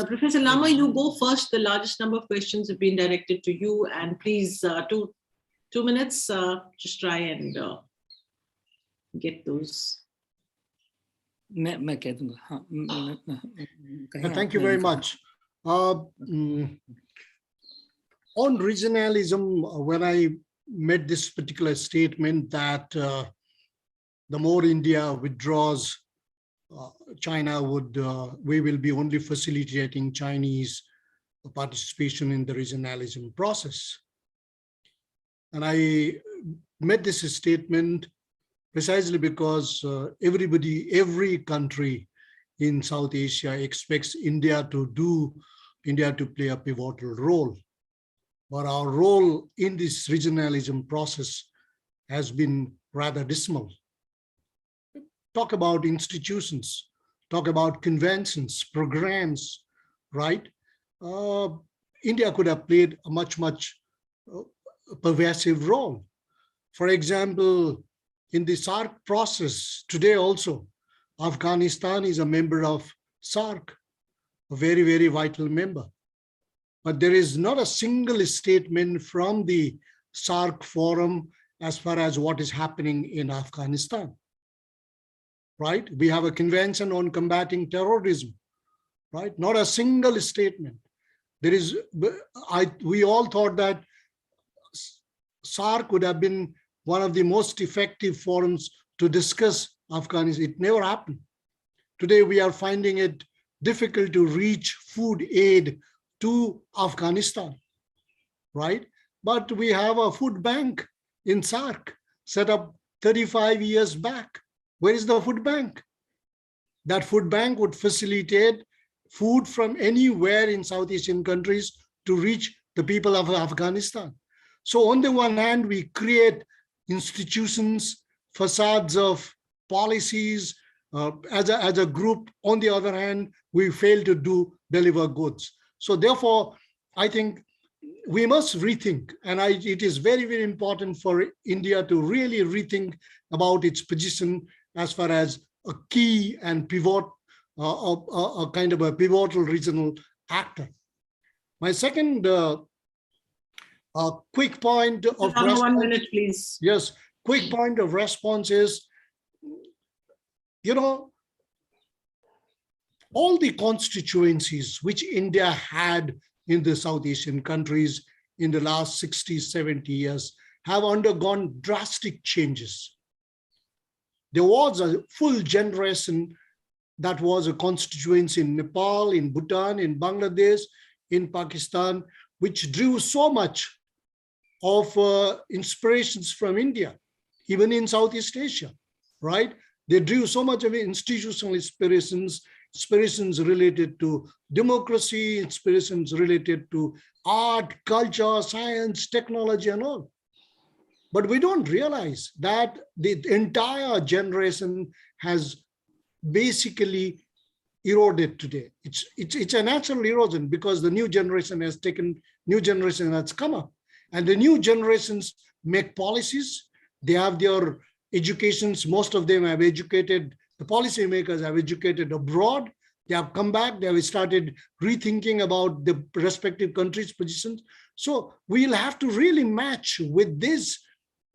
S1: Professor Lama, you go first. The largest number of questions have been directed to you, and please, 2 minutes, just try and get those.
S3: Thank
S4: you very much. On regionalism, when I made this particular statement that the more India withdraws, China we will be only facilitating Chinese participation in the regionalism process. And I made this statement precisely because every country in South Asia expects India to play a pivotal role. But our role in this regionalism process has been rather dismal. Talk about institutions, talk about conventions, programs, right? India could have played a much pervasive role. For example, in the SAARC process today also, Afghanistan is a member of SARC, a very, very vital member. But there is not a single statement from the SARC forum as far as what is happening in Afghanistan, right? We have a convention on combating terrorism, right? Not a single statement. There is, we all thought that SARC would have been one of the most effective forums to discuss Afghanistan. It never happened. Today, we are finding it difficult to reach food aid to Afghanistan, right? But we have a food bank in SARC set up 35 years back. Where is the food bank? That food bank would facilitate food from anywhere in South Asian countries to reach the people of Afghanistan. So on the one hand, we create institutions, facades of policies as a group. On the other hand, we fail to deliver goods. So therefore, I think we must rethink, and it is very, very important for India to really rethink about its position as far as a key and pivot, a kind of a pivotal regional actor. My second quick point of response,
S1: 1 minute, please.
S4: Yes, quick point of response is, you know, all the constituencies which India had in the South Asian countries in the last 60, 70 years have undergone drastic changes. There was a full generation that was a constituency in Nepal, in Bhutan, in Bangladesh, in Pakistan, which drew so much of inspirations from India, even in Southeast Asia, right? They drew so much of institutional inspirations related to democracy, inspirations related to art, culture, science, technology, and all. But we don't realize that the entire generation has basically eroded today. It's a natural erosion because the new generation has come up, and the new generations make policies. They have their educations. Most of them have educated, the policymakers have educated abroad. They have come back. They have started rethinking about the respective countries' positions. So we'll have to really match with these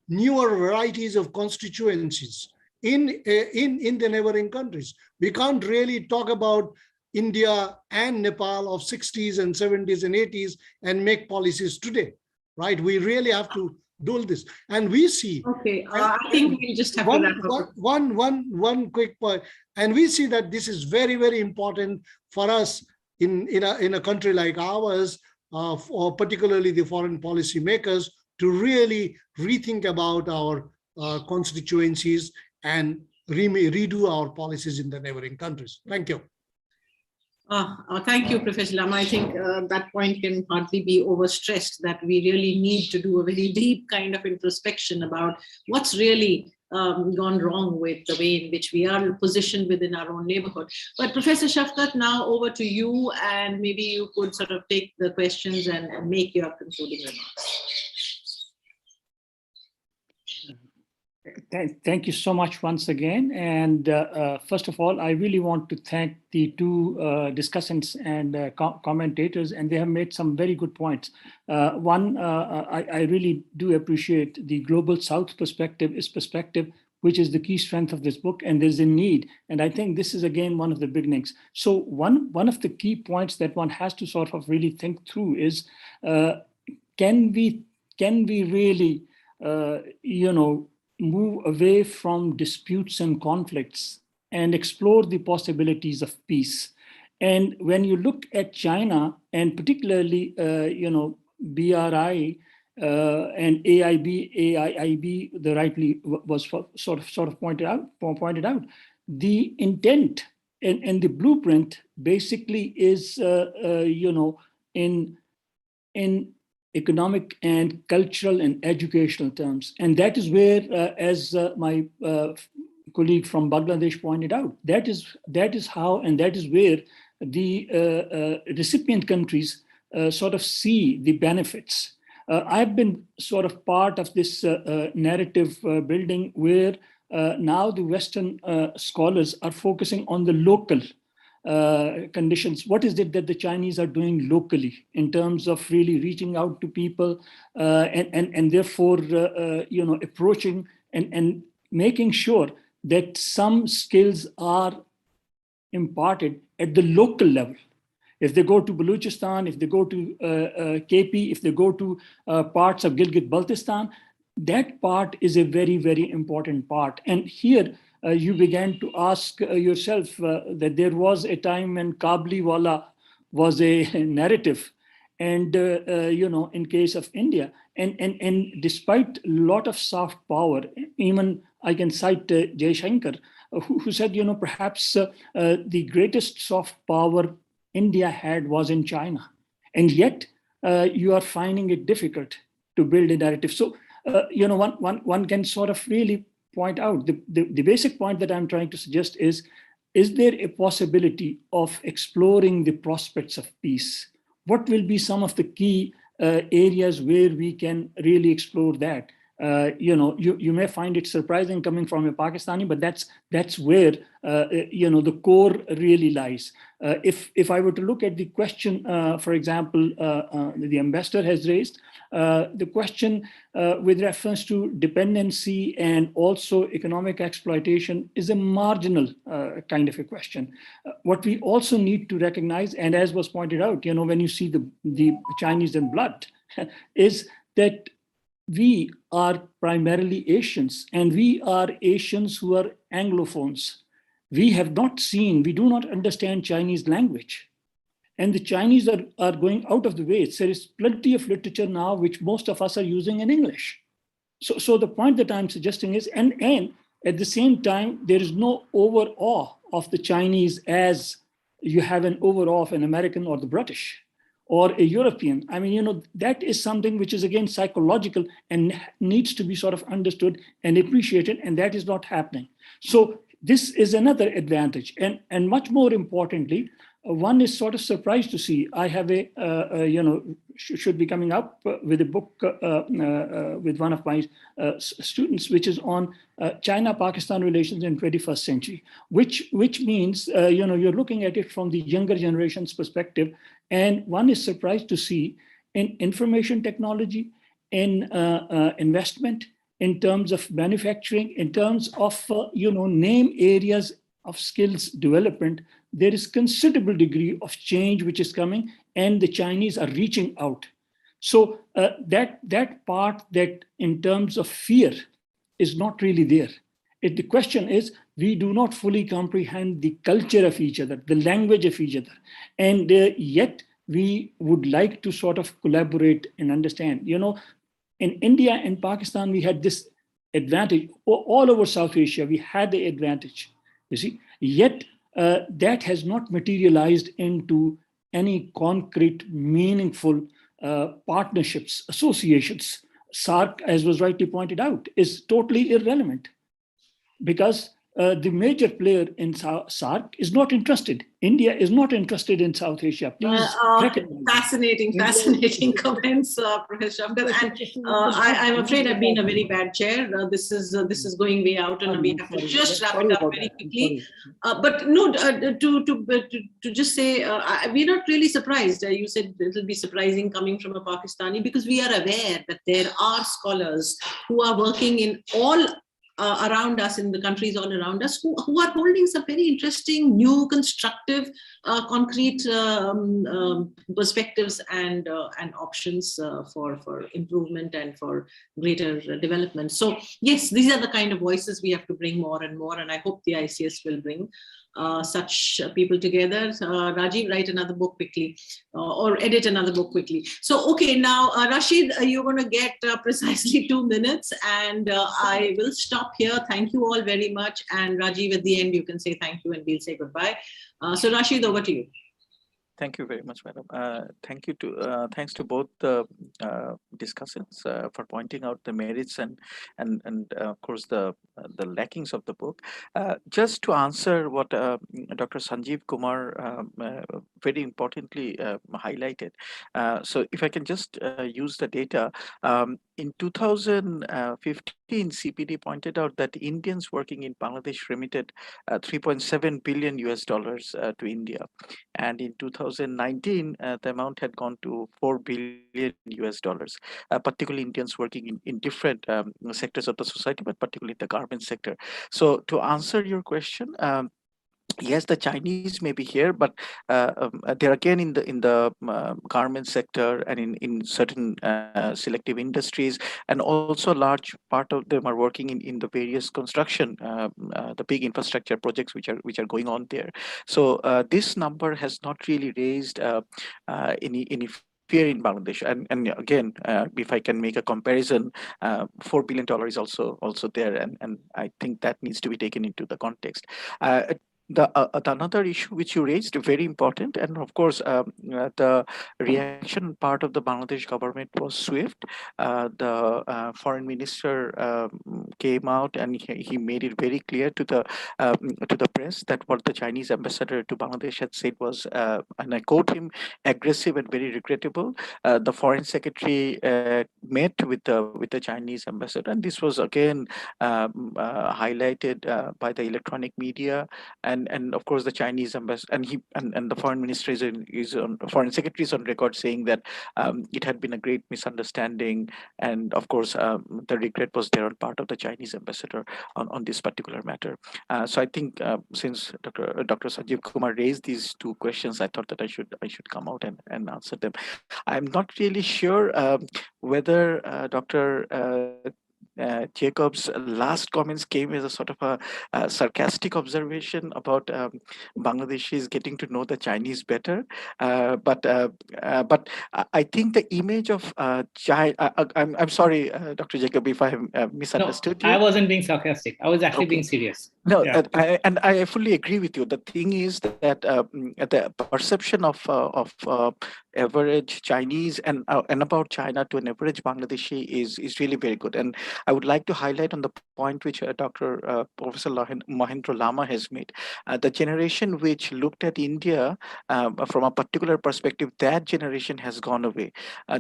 S4: newer varieties of constituencies in the neighboring countries. We can't really talk about India and Nepal of 60s and 70s and 80s and make policies today, right? We really have to do this. And we see—
S1: Okay, I think we just have to wrap up.
S4: One quick point. And we see that this is very, very important for us in a country like ours, or particularly the foreign policy makers, to really rethink about our constituencies and redo our policies in the neighboring countries. Thank you.
S1: Thank you, Professor Lama. I think that point can hardly be overstressed, that we really need to do a very deep kind of introspection about what's really gone wrong with the way in which we are positioned within our own neighborhood. But Professor Shafkat, now over to you, and maybe you could sort of take the questions and make your concluding remarks.
S3: Thank you so much once again. And first of all, I really want to thank the two discussants and commentators, and they have made some very good points. One, I really do appreciate the Global South perspective, which is the key strength of this book, and there's a need. And I think this is, again, one of the beginnings. So one of the key points that one has to sort of really think through is, can we really, move away from disputes and conflicts and explore the possibilities of peace? And when you look at China, and particularly, BRI and AIIB, the rightly was sort of pointed out, the intent and the blueprint basically is, in economic and cultural and educational terms. And that is where, as my colleague from Bangladesh pointed out, that is how, and that is where the recipient countries sort of see the benefits. I've been sort of part of this narrative building where now the Western scholars are focusing on the local conditions. What is it that the Chinese are doing locally in terms of really reaching out to people and therefore, approaching and making sure that some skills are imparted at the local level. If they go to Balochistan, if they go to KP, if they go to parts of Gilgit-Baltistan, that part is a very, very important part. And here you began to ask yourself that there was a time when Kabliwala was a narrative. And, in case of India, and despite a lot of soft power, even I can cite Jaishankar, who said, perhaps the greatest soft power India had was in China. And yet you are finding it difficult to build a narrative. So, one can sort of really point out the basic point that I'm trying to suggest is there a possibility of exploring the prospects of peace? What will be some of the key areas where we can really explore that? You may find it surprising coming from a Pakistani, but that's where the core really lies. If I were to look at the question, for example, the ambassador has raised, the question with reference to dependency and also economic exploitation is a marginal kind of a question. What we also need to recognize, and as was pointed out, when you see the Chinese in blood, is that we are primarily Asians, and we are Asians who are Anglophones. We do not understand Chinese language. And the Chinese are going out of the way. There is plenty of literature now which most of us are using in English. So the point that I'm suggesting is, and at the same time, there is no overawe of the Chinese as you have an overawe of an American or the British or a European. I mean, that is something which is again psychological and needs to be sort of understood and appreciated, and that is not happening. So this is another advantage. And much more importantly, one is sort of surprised to see. I have should be coming up with a book with one of my students, which is on China-Pakistan relations in 21st century, which means, you're looking at it from the younger generation's perspective. And one is surprised to see in information technology, in investment, in terms of manufacturing, in terms of, name areas of skills development, there is considerable degree of change which is coming, and the Chinese are reaching out. So that part that in terms of fear is not really there. The question is, we do not fully comprehend the culture of each other, the language of each other. And yet we would like to sort of collaborate and understand. In India and Pakistan, we had this advantage. All over South Asia, we had the advantage, you see. Yet that has not materialized into any concrete, meaningful partnerships, associations. SARC, as was rightly pointed out, is totally irrelevant because the major player in SARC is not interested. India is not interested in South Asia. Please
S1: fascinating comments, Professor Shafkat. And I'm afraid I've been a very bad chair. This is going way out, and we have to just wrap it up very quickly. But no, to just say, we're not really surprised. You said it'll be surprising coming from a Pakistani, because we are aware that there are scholars who are working in all around us, in the countries all around us, who are holding some very interesting, new, constructive, concrete perspectives and options for improvement and for greater development. So yes, these are the kind of voices we have to bring more and more, and I hope the ICS will bring such people together. Rajiv, write another book quickly, or edit another book quickly. So, okay, now Rashid, you're going to get precisely 2 minutes, and I will stop here. Thank you all very much. And Rajiv, at the end, you can say thank you and we'll say goodbye. So Rashid, over to you.
S5: Thank you very much, madam. Thanks to both the discussants for pointing out the merits and of course the lackings of the book. Just to answer what Dr. Sanjeev Kumar very importantly highlighted. So if I can just use the data, In 2015, CPD pointed out that Indians working in Bangladesh remitted 3.7 billion US dollars to India. And in 2019, the amount had gone to 4 billion US dollars, particularly Indians working in different sectors of the society, but particularly the garment sector. So to answer your question, yes, the Chinese may be here, but they're again in the garment sector and in certain selective industries, and also a large part of them are working in the various construction, the big infrastructure projects which are going on there. So this number has not really raised any fear in Bangladesh. And again, if I can make a comparison, $4 billion is also there, and I think that needs to be taken into the context. The another issue which you raised, very important, and of course the reaction part of the Bangladesh government was swift. The foreign minister came out and he made it very clear to the press that what the Chinese ambassador to Bangladesh had said was, and I quote him, aggressive and very regrettable. The foreign secretary met with the Chinese ambassador, and this was again highlighted by the electronic media. And of course the Chinese ambassador and the foreign minister is on, foreign secretary is on record saying that it had been a great misunderstanding, and of course the regret was there on part of the Chinese ambassador on this particular matter. So I think since Dr. Sanjeev Kumar raised these two questions, I thought that I should come out and answer them. I'm not really sure whether Dr. Jacob's last comments came as a sort of a sarcastic observation about Bangladeshis getting to know the Chinese better, but I think the image of China. I'm sorry, Dr. Jacob, if I have misunderstood
S7: No,
S5: you.
S7: I wasn't being sarcastic. I was actually
S5: Okay.
S7: being serious.
S5: No,
S7: Yeah.
S5: I fully agree with you. The thing is that the perception of average Chinese and about China to an average Bangladeshi is really very good. And I would like to highlight on the point which Dr. Professor Mahendra Lama has made. The generation which looked at India from a particular perspective, that generation has gone away.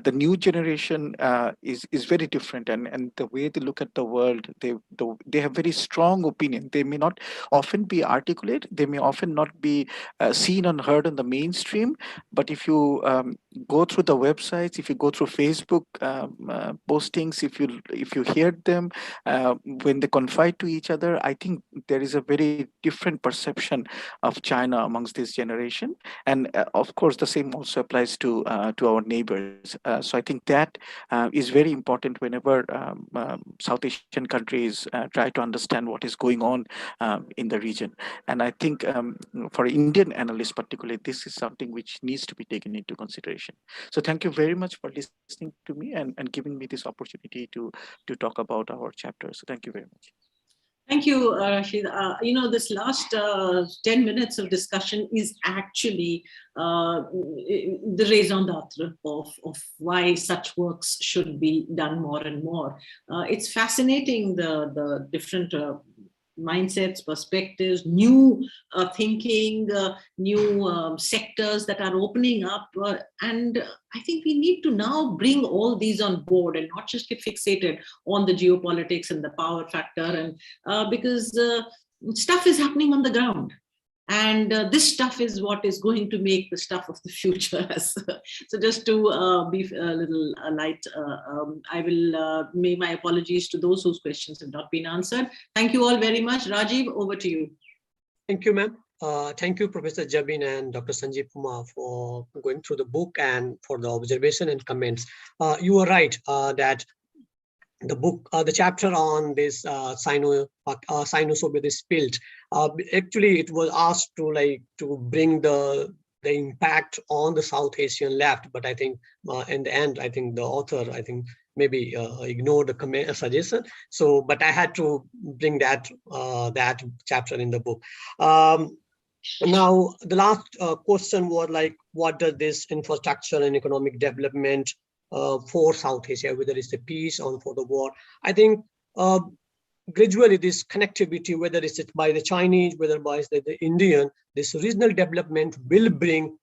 S5: The new generation is very different, and the way they look at the world, they have very strong opinion. They may not often be articulate, they may often not be seen and heard in the mainstream, but if you go through the websites, if you go through Facebook postings, if you hear them when they confide to each other, I think there is a very different perception of China amongst this generation. And of course the same also applies to our neighbors. So I think that is very important whenever South Asian countries try to understand what is going on in the region. And I think for Indian analysts particularly, this is something which needs to be taken into consideration. So thank you very much for listening to me and giving me this opportunity to talk about our chapter. So thank you very much.
S1: Thank you, Rashid. This last 10 minutes of discussion is actually the raison d'etre of why such works should be done more and more. It's fascinating, the different mindsets, perspectives, new thinking, new sectors that are opening up. And I think we need to now bring all these on board and not just get fixated on the geopolitics and the power factor. And because stuff is happening on the ground. And this stuff is what is going to make the stuff of the future. So just to be a little light, I will make my apologies to those whose questions have not been answered. Thank you all very much. Rajiv, over to you.
S6: Thank you, ma'am. Thank you, Professor Jabin and Dr. Sanjeev Kumar, for going through the book and for the observation and comments. You are right that the book, the chapter on this Sino-Soviet split, actually it was asked to bring the impact on the South Asian left, but I think in the end, I think the author, maybe ignored the comment suggestion. So, but I had to bring that chapter in the book. Now, the last question was what does this infrastructure and economic development for South Asia, whether it's the peace or for the war? I think gradually this connectivity, whether it's by the Chinese, whether by the Indian, this regional development will bring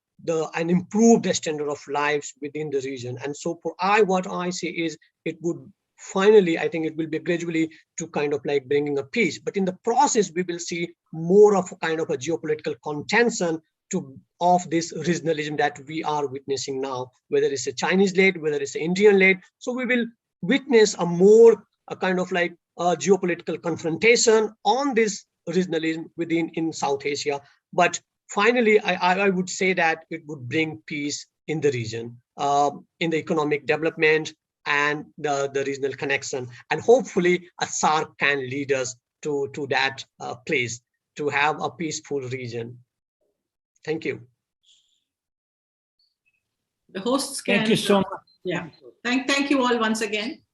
S6: an improved standard of lives within the region. And so what I see is it would finally, I think it will be gradually to kind of like bringing a peace. But in the process, we will see more of a kind of a geopolitical contention of this regionalism that we are witnessing now, whether it's a Chinese-led, whether it's Indian-led. So we will witness a kind of like a geopolitical confrontation on this regionalism in South Asia. But finally, I would say that it would bring peace in the region, in the economic development and the regional connection. And hopefully a SAARC can lead us to that place, to have a peaceful region. Thank you.
S1: The hosts can.
S3: Thank you so much.
S1: Yeah. Thank you all once again.